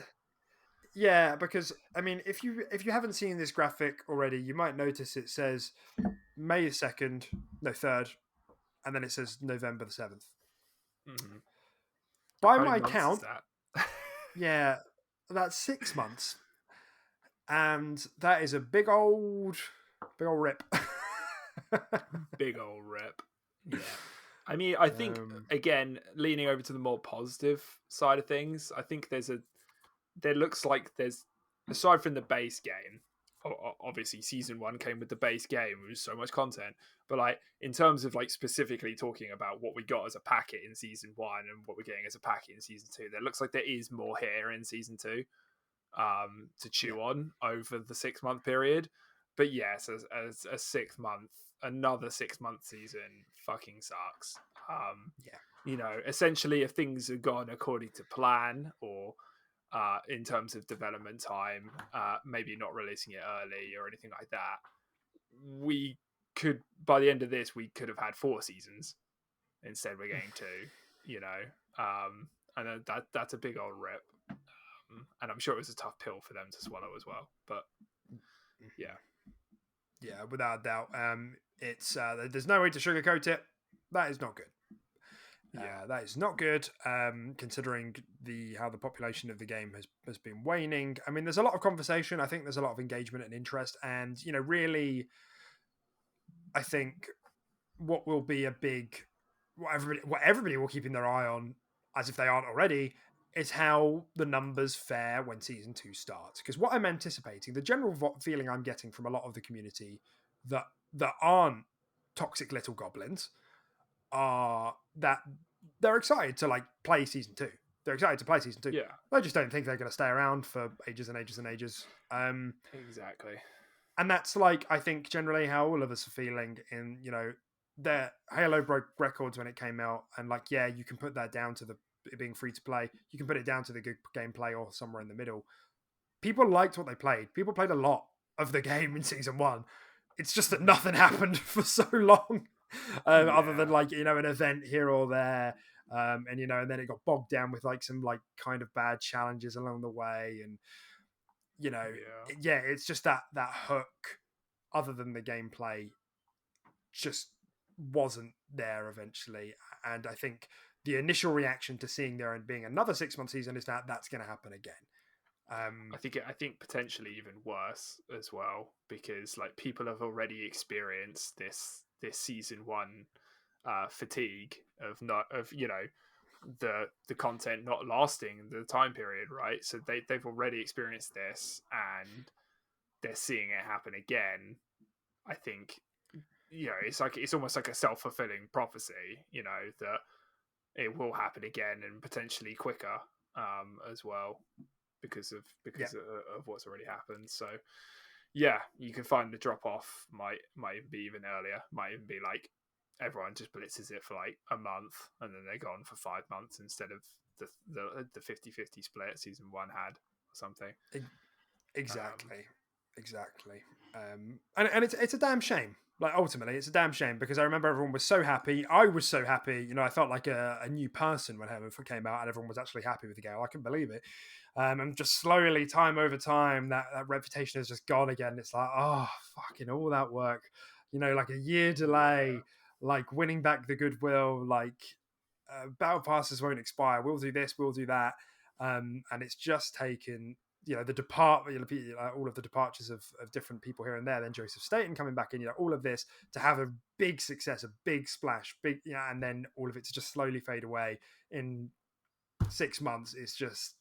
yeah, because I mean, if you haven't seen this graphic already, you might notice it says May 2nd, no 3rd, and then it says November the 7th. Mm-hmm. By How many my months is count, that? yeah, that's 6 months, and that is a big old rip. Big old rip. Yeah. I mean, I think um, again, leaning over to the more positive side of things, I think there looks like there's, aside from the base game, obviously season one came with the base game, which was so much content, but like in terms of like specifically talking about what we got as a packet in season one and what we're getting as a packet in season two, there looks like there is more here in season two, to yeah, chew on over the 6 month period. But yes, as a 6 month, another 6 month season fucking sucks. yeah, You know, essentially, if things had gone according to plan, or in terms of development time, maybe not releasing it early or anything like that, we could, by the end of this, we could have had 4 seasons. Instead, we're getting two. You know, and that's a big old rip. And I'm sure it was a tough pill for them to swallow as well. But yeah, yeah, without a doubt. It's there's no way to sugarcoat it. That is not good. yeah, That is not good, considering how the population of the game has been waning. I mean, there's a lot of conversation. I think there's a lot of engagement and interest, and really, I think what will be a big, what everybody will keep in their eye on, as if they aren't already, is how the numbers fare when season two starts. Because what I'm anticipating, the general feeling I'm getting from a lot of the community that aren't toxic little goblins, are that they're excited to like play season two. They're excited to play season two. yeah, I just don't think they're going to stay around for ages and ages and ages. exactly. And that's like, I think, generally how all of us are feeling. In their Halo broke records when it came out, and like, yeah, you can put that down to it being free to play. You can put it down to the good gameplay or somewhere in the middle. People liked what they played. People played a lot of the game in season one. It's just that nothing happened for so long, other than Yeah, like an event here or there, and then it got bogged down with like some like kind of bad challenges along the way, and you know, yeah. yeah, it's just that hook, other than the gameplay, just wasn't there eventually. And I think the initial reaction to seeing there and being another 6 month season is that that's going to happen again. I think potentially even worse as well, because like people have already experienced this season one fatigue of not of the content not lasting the time period, right? So they've already experienced this and they're seeing it happen again. I think it's almost like a self-fulfilling prophecy, that it will happen again and potentially quicker, as well, because of Yeah, what's already happened. So yeah, you can find the drop off might even be even earlier. Might even be like everyone just blitzes it for like a month and then they're gone for 5 months instead of the 50-50 split season one had or something. Um, Exactly. And it's a damn shame. Like ultimately, it's a damn shame because I remember everyone was so happy. I was so happy. You know, I felt like a new person when Heaven came out, and everyone was actually happy with the game. I couldn't believe it. And just slowly, time over time, that reputation has just gone again. It's like, oh, fucking all that work. You know, like a year yeah, delay, like winning back the goodwill, like battle passes won't expire. We'll do this, we'll do that, and it's just taken the all of the departures of different people here and there. Then Joseph Staten coming back in, all of this to have a big success, a big splash, and then all of it to just slowly fade away in 6 months. It's just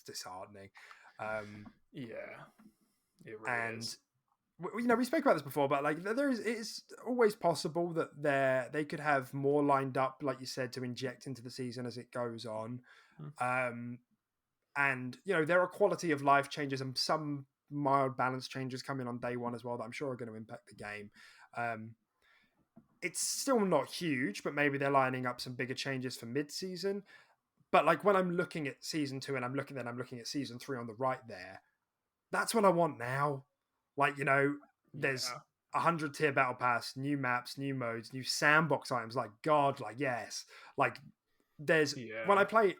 disheartening. Um, yeah, it really and is. we spoke about this before, but like it's always possible that they could have more lined up, like you said, to inject into the season as it goes on. Mm. Um, and there are quality of life changes and some mild balance changes coming on day one as well that I'm sure are going to impact the game. Um, it's still not huge, but maybe they're lining up some bigger changes for mid-season. But like when I'm looking at season 2 and I'm looking at season 3 on the right there, that's what I want now. Like, there's Yeah, 100 tier battle pass, new maps, new modes, new sandbox items. Like God, like yes, like there's yeah, when I play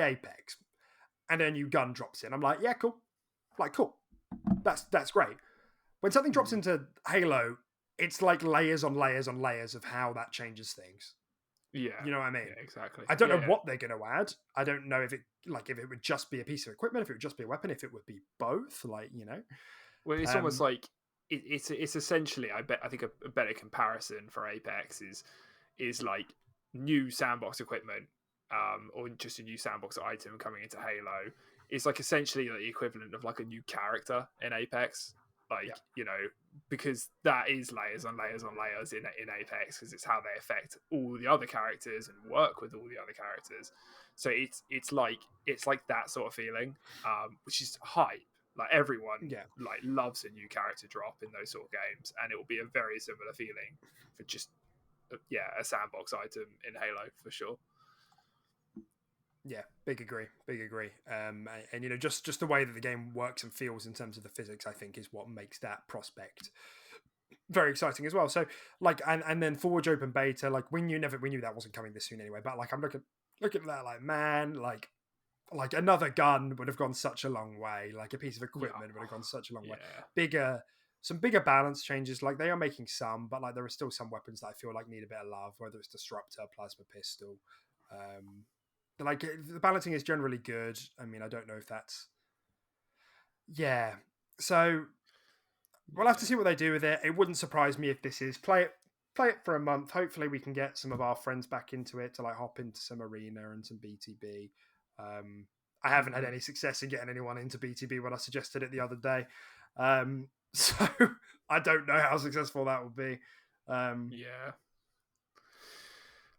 Apex and a new gun drops in, I'm like, yeah, cool, like cool, that's great. When something drops mm. into Halo, it's like layers on layers on layers of how that changes things. Yeah, You know what I yeah, mean? exactly. I don't know Yeah, what they're going to add. I don't know if it would just be a piece of equipment, if it would just be a weapon, if it would be both. well, it's almost Um, like it's essentially. I think a better comparison for Apex is like new sandbox equipment, or just a new sandbox item coming into Halo. It's like essentially like the equivalent of like a new character in Apex. yeah, Like, because that is layers on layers on layers in Apex, because it's how they affect all the other characters and work with all the other characters. So it's like that sort of feeling, which is hype. Like everyone yeah. like loves a new character drop in those sort of games, and it will be a very similar feeling for just a sandbox item in Halo for sure. Yeah, big agree. And just the way that the game works and feels in terms of the physics, I think, is what makes that prospect very exciting as well. So, and then Forge Open Beta, like we knew that wasn't coming this soon anyway. But like, I'm looking at that, like, man, like another gun would have gone such a long way. Like a piece of Yeah, equipment would have gone such a long way. yeah, Bigger, some bigger balance changes. Like they are making some, but like there are still some weapons that I feel like need a bit of love. Whether it's Disruptor, Plasma Pistol. Um, like the balancing is generally good. I mean, I don't know if that's yeah. So we'll have to yeah, see what they do with it. It wouldn't surprise me if this is play it for a month. Hopefully, we can get some of our friends back into it to like hop into some arena and some BTB. Um, I haven't had hmm any success in getting anyone into BTB when I suggested it the other day, so I don't know how successful that will be. Um, yeah.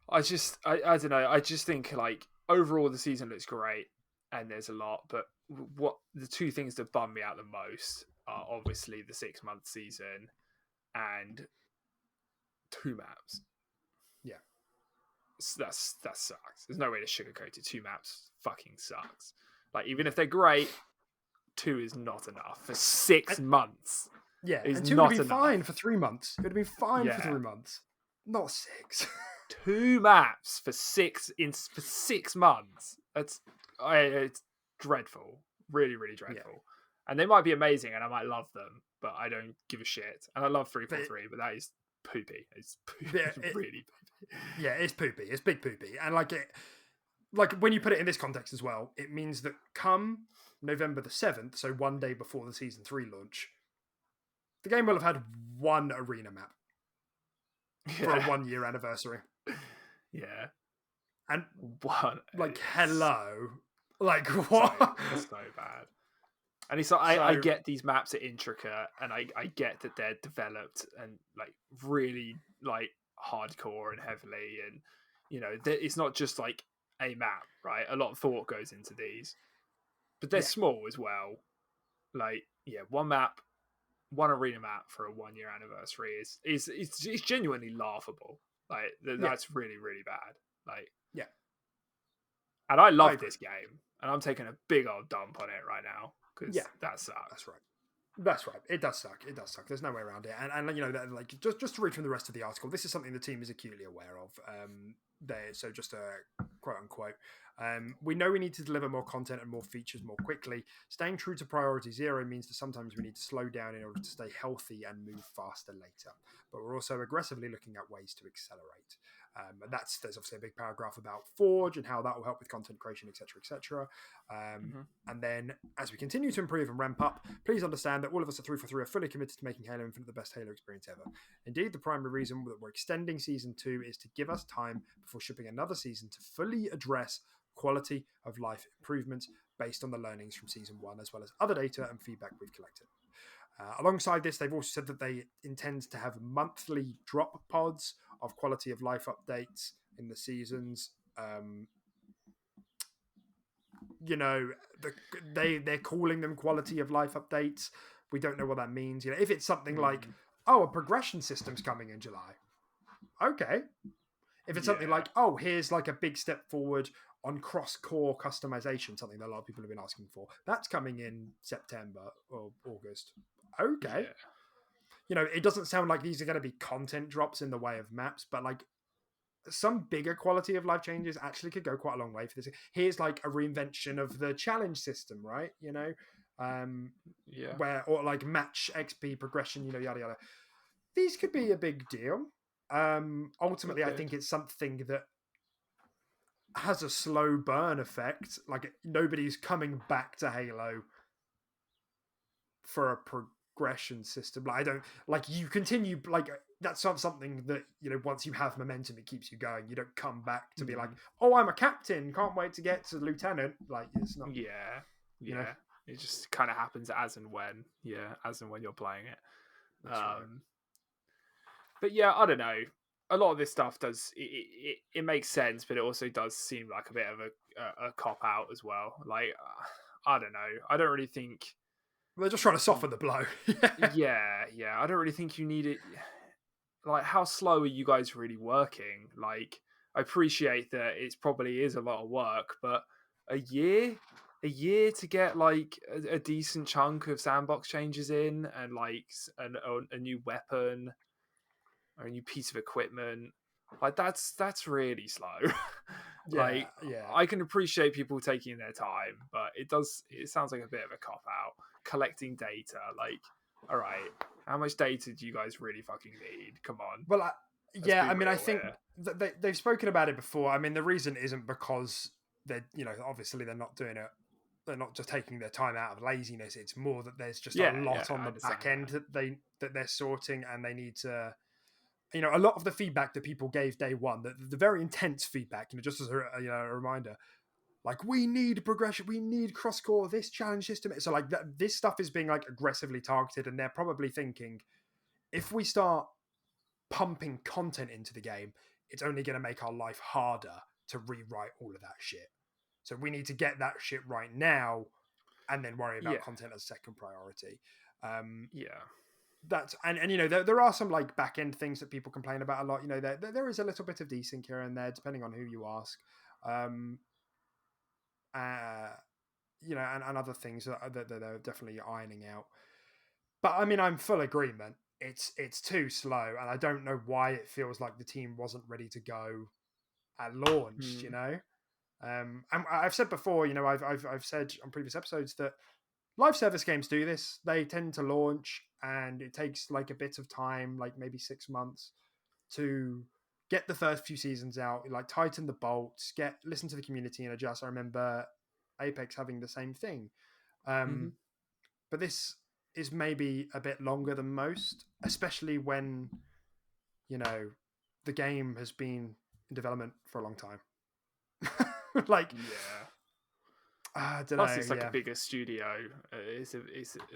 I don't know. I just think like overall the season looks great, and there's a lot, but what the two things that bum me out the most are obviously the 6 month season and two maps. yeah, That sucks. There's no way to sugarcoat it. Two maps fucking sucks. Like even if they're great, two is not enough for six and, months. yeah, Is and two would have not been fine enough. for 3 months. It would have been fine for Yeah, 3 months, not six. two maps for 6 months. It's dreadful, really, really Yeah, dreadful. And they might be amazing, and I might love them, but I don't give a shit. And I love three but four three, but that is poopy. It's yeah, it's really poopy. yeah, it's poopy. It's big poopy, and like when you put it in this context as well, it means that come November the 7th, so one day before the season 3 launch, the game will have had one arena map for a Yeah, 1 year anniversary. yeah. And One, like, it's hello, like so what? it's so bad. And it's like I So get these maps are intricate, and I get that they're developed and like really like hardcore and heavily, and it's not just like a map, right? A lot of thought goes into these, but they're yeah, small as well. Like one map, one arena map for a 1 year anniversary is genuinely laughable. Like yeah, that's really really bad. Like, yeah. and I I love agree. this game, and I'm taking a big old dump on it right now. because Yeah, that sucks. that's right. That's right. It does suck. It does suck. There's no way around it. And you know, that, like just to read from the rest of the article, this is something the team is acutely aware of. So just a quote unquote. We know we need to deliver more content and more features more quickly. Staying true to priority zero means that sometimes we need to slow down in order to stay healthy and move faster later. But we're also aggressively looking at ways to accelerate. And there's obviously a big paragraph about Forge and how that will help with content creation, etc., etc. And then, as we continue to improve and ramp up, please understand that all of us at 343 are fully committed to making Halo Infinite the best Halo experience ever. Indeed, the primary reason that we're extending Season 2 is to give us time before shipping another season to fully address quality of life improvements based on the learnings from Season 1, as well as other data and feedback we've collected. Alongside this, they've also said that they intend to have monthly drop pods of quality of life updates in the seasons. You know, they're calling them quality of life updates. We don't know what that means. You know, if it's something like, oh, a progression system's coming in July, okay. If it's something like, oh, here's like a big step forward on cross-core customization, something that a lot of people have been asking for, that's coming in September or August. Okay. Yeah. You know, it doesn't sound like these are going to be content drops in the way of maps, but like some bigger quality of life changes actually could go quite a long way for this. Here's like a reinvention of the challenge system, right? You know, where, or like match XP progression, you know, yada yada. These could be a big deal. Ultimately, I think it's something that has a slow burn effect. Like nobody's coming back to Halo for a progression system. Like I don't like you continue like that's not something that, you know, once you have momentum it keeps you going. You don't come back to be like, oh, I'm a captain, can't wait to get to lieutenant. Like it's not. You know? It just kind of happens as and when you're playing it. That's right. But yeah, I don't know. A lot of this stuff does it makes sense, but it also does seem like a bit of a cop out as well. Like I don't know. I don't really think they're just trying to soften the blow. Yeah. I don't really think you need it. Like, how slow are you guys really working? Like, I appreciate that it probably is a lot of work, but a year to get like a decent chunk of sandbox changes in, and like a new weapon or a new piece of equipment, like that's really slow. Like, I can appreciate people taking their time, but it sounds like a bit of a cop out. Collecting data, like, all right, how much data do you guys really fucking need? Come on. Well, I mean, I think they've spoken about it before. I mean, the reason isn't because they're, you know, obviously they're not doing it. They're not just taking their time out of laziness. It's more that there's just a lot on the back end that they're sorting, and they need to. You know, a lot of the feedback that people gave day one, the very intense feedback, you know, just as a reminder, like, we need progression, we need cross-core, this challenge system. So like this stuff is being like aggressively targeted, and they're probably thinking, if we start pumping content into the game, it's only going to make our life harder to rewrite all of that shit. So we need to get that shit right now, and then worry about content as second priority. That's and you know, there are some like back end things that people complain about a lot. You know, there is a little bit of desync here and there depending on who you ask. You know, and other things that they're definitely ironing out. But I mean, I'm full agreement. It's too slow, and I don't know why it feels like the team wasn't ready to go at launch. You know, and I've said before, you know, I've said on previous episodes that live service games do this. They tend to launch, and it takes like a bit of time, like maybe 6 months, to get the first few seasons out, like tighten the bolts, listen to the community and adjust. I remember Apex having the same thing. But this is maybe a bit longer than most, especially when, you know, the game has been in development for a long time. Like, I don't know. Plus, it's like a bigger studio. It's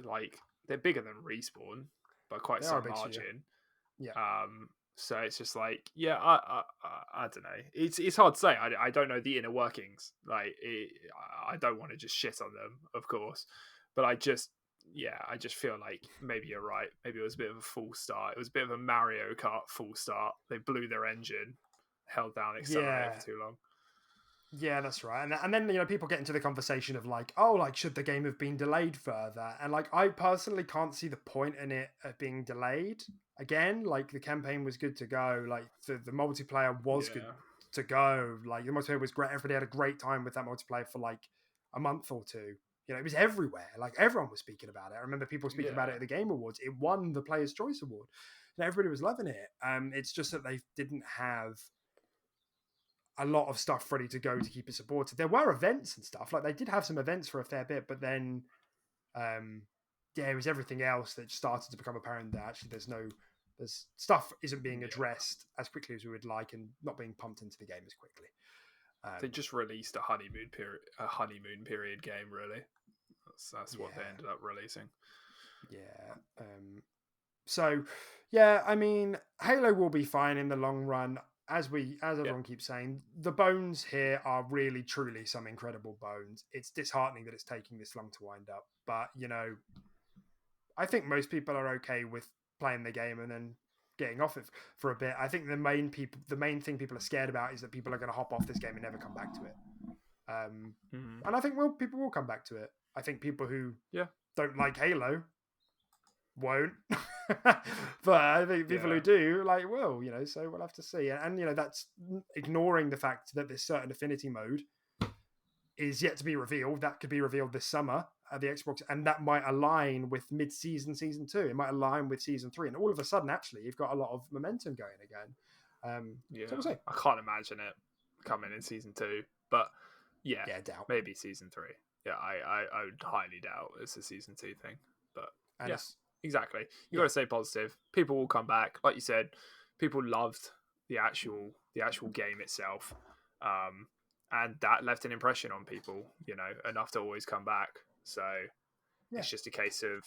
like they're bigger than Respawn by quite some margin. So it's just like, I don't know. It's hard to say. I don't know the inner workings. Like, I don't want to just shit on them, of course, but I just feel like maybe you're right. Maybe it was a bit of a false start. It was a bit of a Mario Kart false start. They blew their engine, held down accelerator for too long. Yeah, that's right. And then, people get into the conversation of like, oh, like, should the game have been delayed further? And like, I personally can't see the point in it being delayed again. Like, the campaign was good to go. Like, the multiplayer was good Yeah, to go. Like, the multiplayer was great. Everybody had a great time with that multiplayer for like a month or two. It was everywhere. Like, everyone was speaking about it. I remember people speaking about it yeah, at the Game Awards. It won the Player's Choice Award. And everybody was loving it. It's just that they didn't have a lot of stuff ready to go to keep it supported. There were events and stuff. Like, they did have some events for a fair bit, but then um yeah, it was everything else that started to become apparent that actually there's stuff isn't being yeah. addressed as quickly as we would like and not being pumped into the game as quickly. They just released a honeymoon period game. Really, that's what they Yeah, ended up releasing. yeah. So yeah, I mean, Halo will be fine in the long run. As Yeah, everyone keeps saying, the bones here are really truly some incredible bones. It's disheartening that it's taking this long to wind up, but I think most people are okay with playing the game and then getting off it for a bit. I think the main thing people are scared about is that people are going to hop off this game and never come back to it. Um, mm-hmm. and I think people will come back to it. I think people who Yeah, don't like Halo won't, but I think people who yeah, do like will. So we'll have to see. And that's ignoring the fact that this certain affinity mode is yet to be revealed. That could be revealed this summer at the Xbox, and that might align with mid-season season 2. It might align with season 3, and all of a sudden, actually, you've got a lot of momentum going again. So yeah. we'll see. I can't imagine it coming in season 2, but yeah, Yeah, doubt. maybe season 3. Yeah, I would highly doubt it's a season 2 thing. But And yeah, it's exactly. You got yeah, to stay positive. People will come back, like you said. People loved the actual game itself, um, and that left an impression on people. Enough to always come back. So yeah. it's just a case of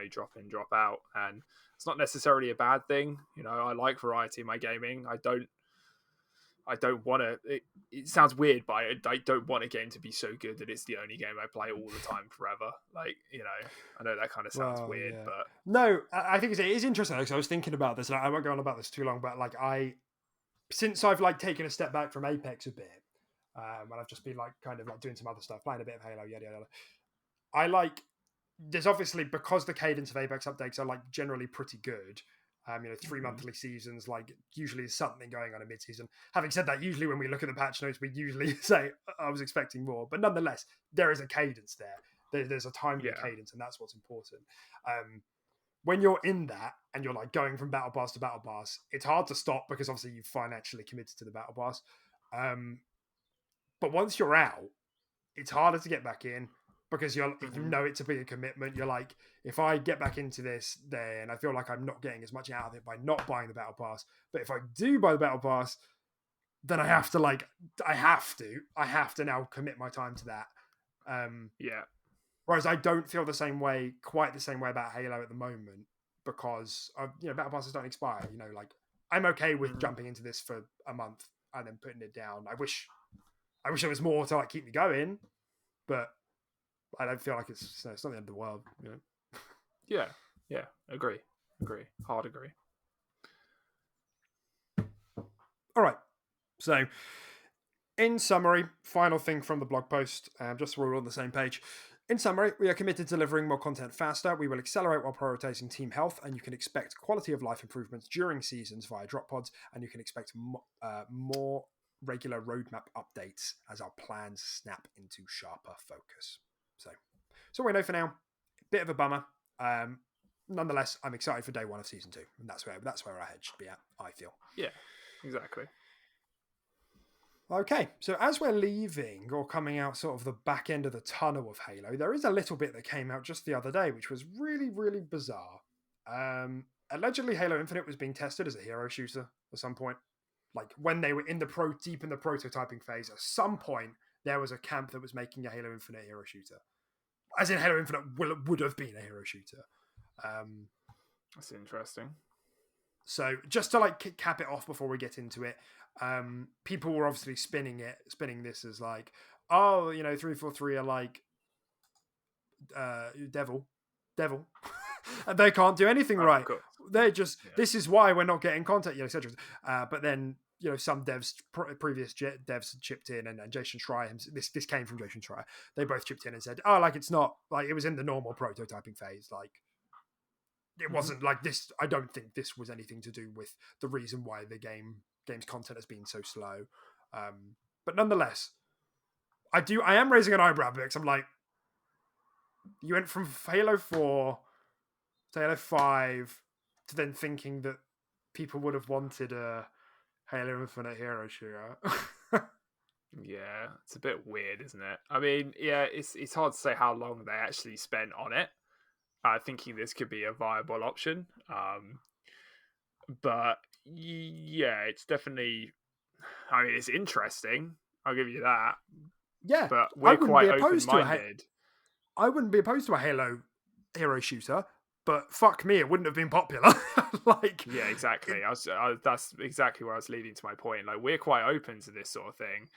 drop in, drop out, and it's not necessarily a bad thing. I like variety in my gaming. I don't want to. It sounds weird, but I don't want a game to be so good that it's the only game I play all the time forever. Like, I know that kind of sounds Well, weird, yeah. but No, I think it is interesting because I was thinking about this. And I won't go on about this too long, but like since I've like taken a step back from Apex a bit, and I've just been like kind of like doing some other stuff, playing a bit of Halo, yada yada. I like there's obviously because the cadence of Apex updates are like generally pretty good. 3 monthly seasons, like usually there's something going on in mid-season. Having said that, usually when we look at the patch notes, we usually say I was expecting more, but nonetheless, there is a cadence there. There's a timely yeah, cadence, and that's what's important. When you're in that and you're like going from battle pass to battle pass, it's hard to stop because obviously you've financially committed to the battle pass. Um, but once you're out, it's harder to get back in because you hmm know it to be a commitment. You're like, if I get back into this, then I feel like I'm not getting as much out of it by not buying the battle pass. But if I do buy the battle pass, then I have to now commit my time to that. Um, yeah, Whereas I don't feel quite the same way about Halo at the moment because battle passes don't expire. Like I'm okay with hmm jumping into this for a month and then putting it down. I wish there was more to like keep me going, but I don't feel like it's not the end of the world. yeah, yeah. Agree, hard agree. All right. So, in summary, final thing from the blog post, just so we're all on the same page. In summary, we are committed to delivering more content faster. We will accelerate while prioritizing team health, and you can expect quality of life improvements during seasons via drop pods, and you can expect more regular roadmap updates as our plans snap into sharper focus. So we know for now. Bit of a bummer. Um, Nonetheless, I'm excited for day one of season 2, and that's where our head should be at. I feel. Yeah, exactly. Okay, so as we're leaving or coming out sort of the back end of the tunnel of Halo, there is a little bit that came out just the other day, which was really, really bizarre. Allegedly, Halo Infinite was being tested as a hero shooter at some point. Like when they were deep in the prototyping phase, at some point there was a camp that was making a Halo Infinite hero shooter, as in Halo Infinite would have been a hero shooter. That's interesting. So just to like cap it off before we get into it, people were obviously spinning this as like, oh, 343 are like devil, and they can't do anything Of right. course. They're just Yeah. this is why we're not getting content, etc. But then some devs, previous devs chipped in, and Jason Schreier, this came from Jason Schreier. They both chipped in and said, "Oh, like it's not like it was in the normal prototyping phase. Like it wasn't like this. I don't think this was anything to do with the reason why the game's content has been so slow. But nonetheless, I am raising an eyebrow because I'm like, you went from Halo 4 to Halo 5 to then thinking that people would have wanted a Halo Infinite hero shooter." Yeah, it's a bit weird, isn't it? I mean, yeah, it's hard to say how long they actually spent on it, thinking this could be a viable option. But yeah, it's definitely. I mean, it's interesting. I'll give you that. Yeah, But we're quite open-minded. I wouldn't be opposed to a Halo hero shooter, but fuck me, it wouldn't have been popular. Like, yeah, exactly. That's exactly where I was leading to my point. Like, we're quite open to this sort of thing.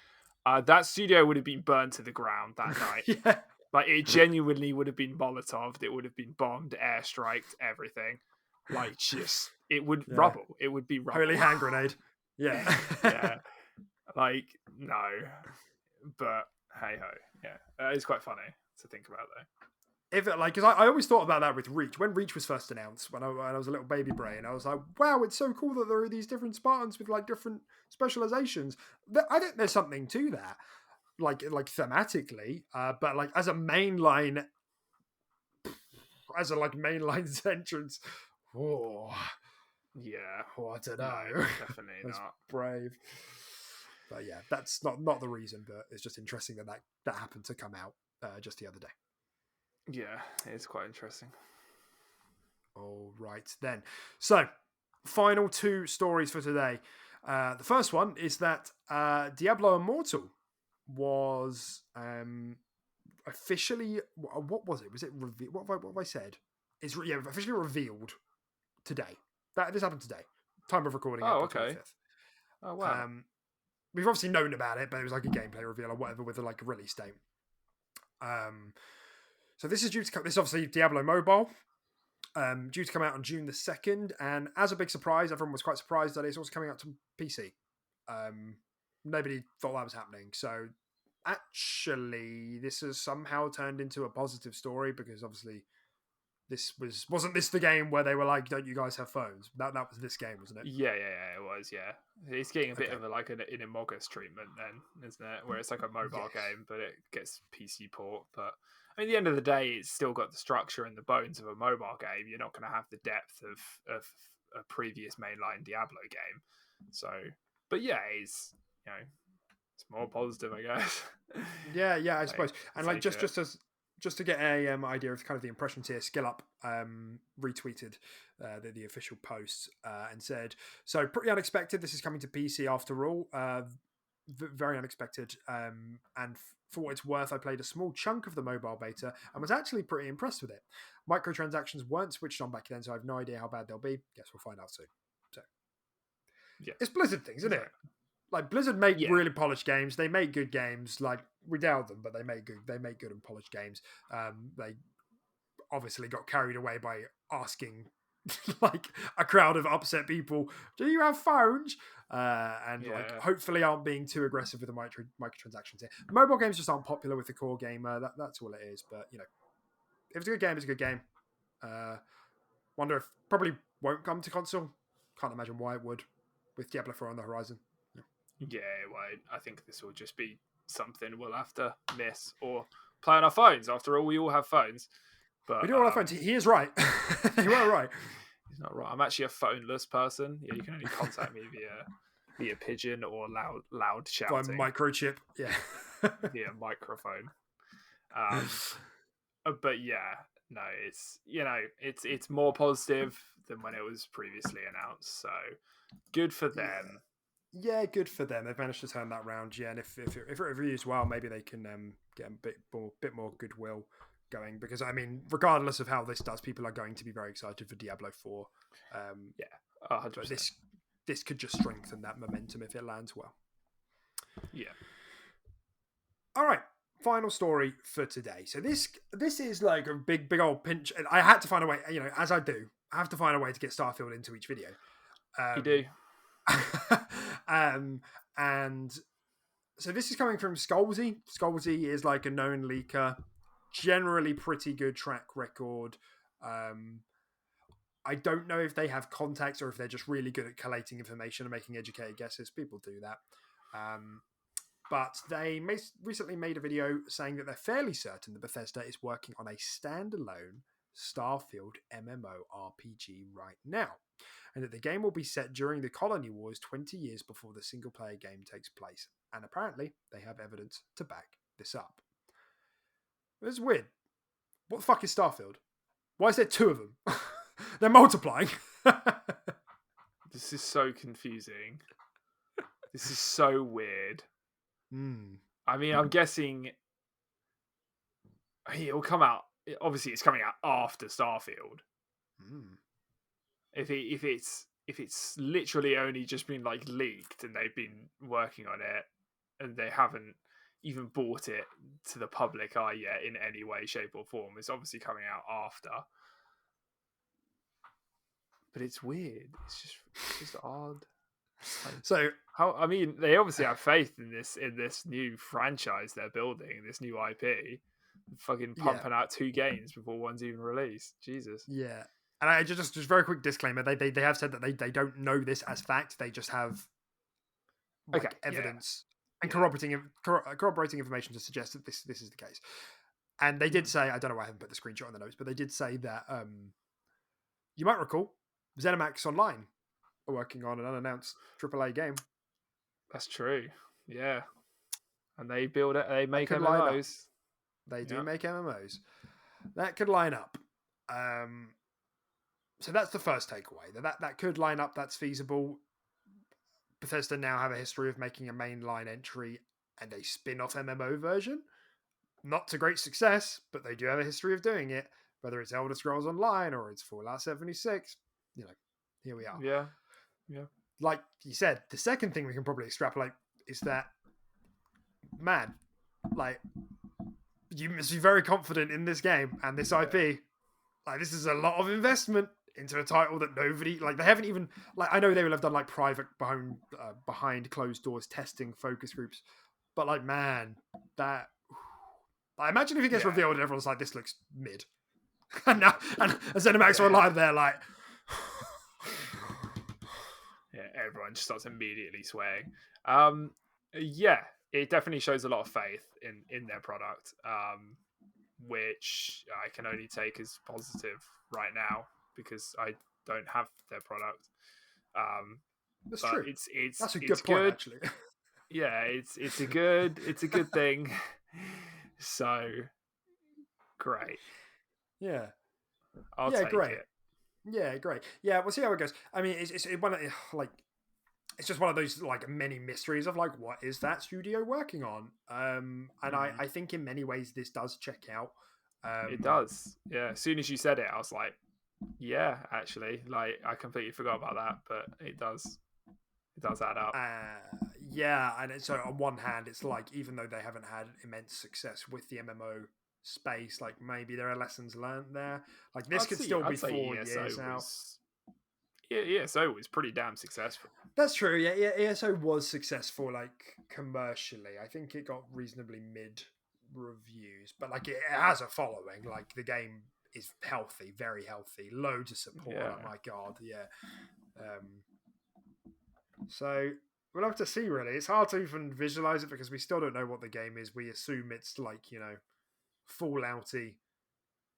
That studio would have been burned to the ground that night. Yeah. Like, it genuinely would have been Molotoved. It would have been bombed, airstriked, everything. Like, just it would rubble. It would be rubble. Holy hand grenade. Yeah. Yeah. Like, no. But hey ho. Yeah. It's quite funny to think about though. If it, like, because I always thought about that with Reach. When Reach was first announced, when I was a little baby brain, I was like, wow, it's so cool that there are these different Spartans with like different specializations. I think there's something to that, like thematically, but like as a mainline entrance. Oh, yeah. Oh, I don't know. No, definitely That's not. brave. But yeah, that's not the reason, but it's just interesting that happened to come out just the other day. Yeah, it's quite interesting. All right then. So, final two stories for today. The first one is that Diablo Immortal was officially, what was it? Was it revealed? What have I said? It's officially revealed today. This happened today. Time of recording. Oh, April okay. 25th. Oh wow. We've obviously known about it, but it was like a gameplay reveal or whatever with a release date. So this is due to come. This is obviously Diablo Mobile. Due to come out on June the 2nd, and as a big surprise, everyone was quite surprised that it's also coming out to PC. Nobody thought that was happening. So actually, this has somehow turned into a positive story because obviously wasn't this the game where they were like, "Don't you guys have phones?" That was this game, wasn't it? Yeah, it was. Yeah, it's getting a bit of an Amogus treatment then, isn't it? Where it's like a mobile game, but it gets PC port. But I mean, at the end of the day, it's still got the structure and the bones of a mobile game. You're not going to have the depth of a previous mainline Diablo game. So, but yeah, it's it's more positive, I guess. Yeah, I suppose. And like just to get a idea of kind of the impressions here, SkillUp retweeted the official post and said, "So pretty unexpected. This is coming to PC after all. Very unexpected. And for what it's worth, I played a small chunk of the mobile beta and was actually pretty impressed with it. Microtransactions weren't switched on back then, so I have no idea how bad they'll be. Guess we'll find out soon." So yeah, it's Blizzard things, isn't it? Like Blizzard make really polished games. They make good games. Like we doubt them, but they make good and polished games. They obviously got carried away by asking like a crowd of upset people, "Do you have phones?" And like hopefully aren't being too aggressive with the microtransactions here. Mobile games just aren't popular with the core gamer. That's all it is. But if it's a good game, it's a good game. Wonder if probably won't come to console. Can't imagine why it would, with Diablo 4 on the horizon. Yeah, well, I think this will just be something we'll have to miss or play on our phones. After all, we all have phones. But we do all have phones. He is right. You are right. He's not right. I'm actually a phoneless person. Yeah, you can only contact me via pigeon or loud shouting. By microchip. Yeah. Via microphone. But yeah, no, it's more positive than when it was previously announced. So good for them. Yeah, good for them. They've managed to turn that round. Yeah, and if it reviews well, maybe they can get a bit more goodwill going. Because I mean, regardless of how this does, people are going to be very excited for Diablo 4. 100%. This could just strengthen that momentum if it lands well. Yeah. All right. Final story for today. So this is like a big old pinch. I had to find a way. As I do, I have to find a way to get Starfield into each video. You do. And so this is coming from Scalzi. Scalzi is like a known leaker, generally pretty good track record. I don't know if they have contacts or if they're just really good at collating information and making educated guesses. People do that. But they recently made a video saying that they're fairly certain that Bethesda is working on a standalone Starfield MMORPG right now, and that the game will be set during the Colony Wars 20 years before the single-player game takes place. And apparently, they have evidence to back this up. It's weird. What the fuck is Starfield? Why is there two of them? They're multiplying. This is so confusing. This is so weird. I mean, I'm guessing it'll come out. Obviously, it's coming out after Starfield. If it's literally only just been like leaked and they've been working on it and they haven't even brought it to the public eye yet in any way, shape, or form, it's obviously coming out after. But it's weird. It's just odd. Like, so I mean, they obviously have faith in this new franchise they're building, this new IP. Fucking pumping out 2 games before one's even released. Jesus. Yeah. And I just very quick disclaimer. They have said that they don't know this as fact. They just have evidence and corroborating information to suggest that this is the case. And they did say, I don't know why I haven't put the screenshot in the notes, but they did say that you might recall ZeniMax Online are working on an unannounced AAA game. That's true. Yeah. And they build it. They make MMOs. They do make MMOs. That could line up. So that's the first takeaway. That could line up. That's feasible. Bethesda now have a history of making a mainline entry and a spin-off MMO version. Not to great success, but they do have a history of doing it. Whether it's Elder Scrolls Online or it's Fallout 76, here we are. Yeah. Like you said, the second thing we can probably extrapolate is that, man, like, you must be very confident in this game and this IP. Like, this is a lot of investment into a title that nobody, like, they haven't even, like, I know they will have done like private behind closed doors testing focus groups, but like, man, that, I imagine if it gets revealed and everyone's like, this looks mid. and ZeniMax are online there like, everyone just starts immediately swaying. It definitely shows a lot of faith in their product, which I can only take as positive right now because I don't have their product. That's true. That's a good point, good. Actually. Yeah, it's a good thing. So great. Yeah. I'll take it. Yeah, great. Yeah, we'll see how it goes. I mean, it's just one of those like many mysteries of like, what is that studio working on? And I think in many ways this does check out. It does. Yeah. As soon as you said it, I was like, yeah, actually, like I completely forgot about that, but it does add up. And so on one hand, it's like, even though they haven't had immense success with the MMO space, like maybe there are lessons learned there. Like this could still be 4 years out. ESO was pretty damn successful. That's true. Yeah, ESO was successful, like commercially. I think it got reasonably mid reviews, but like it has a following. Like the game is healthy, very healthy, loads of support. Oh my god, yeah. So we'll have to see. Really, it's hard to even visualize it because we still don't know what the game is. We assume it's like Fallouty.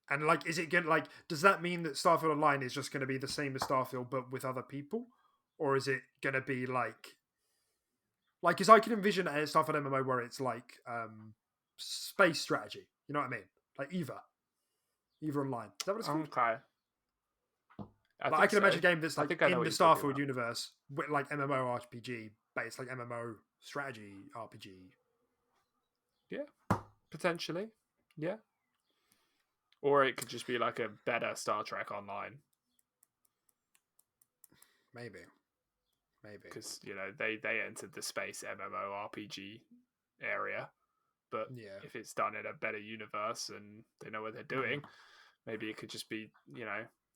And like, is it good? Like, does that mean that Starfield Online is just going to be the same as Starfield but with other people, or is it going to be like, because I can envision a Starfield MMO where it's like space strategy. You know what I mean? Like Eva Online. Is that what it's called? Okay. I can imagine a game that's like in the Starfield universe with like MMORPG, but it's like MMO strategy RPG. Yeah, potentially. Yeah. Or it could just be like a better Star Trek Online. Maybe. Because, they entered the space MMORPG area. But if it's done in a better universe and they know what they're doing, maybe it could just be,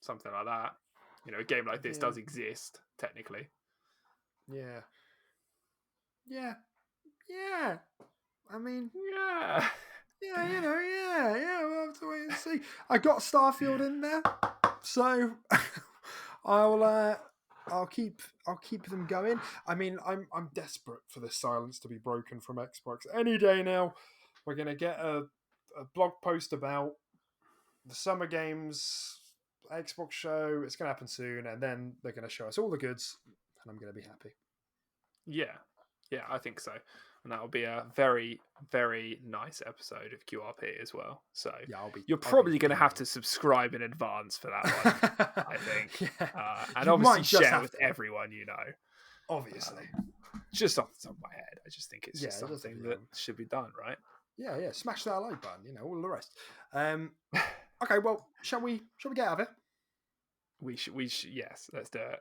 something like that. A game like this does exist, technically. Yeah. Yeah. Yeah. I mean, Yeah. yeah, yeah. We'll have to wait and see. I got Starfield in there, so I'll keep them going. I mean, I'm desperate for this silence to be broken from Xbox. Any day now, we're gonna get a blog post about the Summer Games Xbox show. It's gonna happen soon, and then they're gonna show us all the goods, and I'm gonna be happy. Yeah, I think so, and that'll be a very, very nice episode of QRP as well. So Yeah, you're probably going to have to subscribe in advance for that one, I think, Yeah. and You obviously might just share have with to. everyone you know. Obviously, just off the top of my head, I just think it's Yeah, just it does have something to be that done. should be done, right? Yeah. Smash that like button. All the rest. Okay, well, shall we get out of it? We should. Yes, let's do it.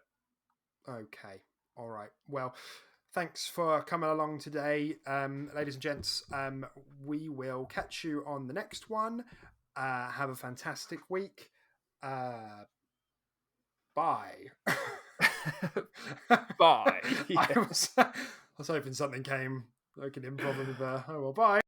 Okay. All right. Well, thanks for coming along today, ladies and gents. We will catch you on the next one. Have a fantastic week. Bye. Bye. I was hoping something came. I could improv with. Oh well, bye.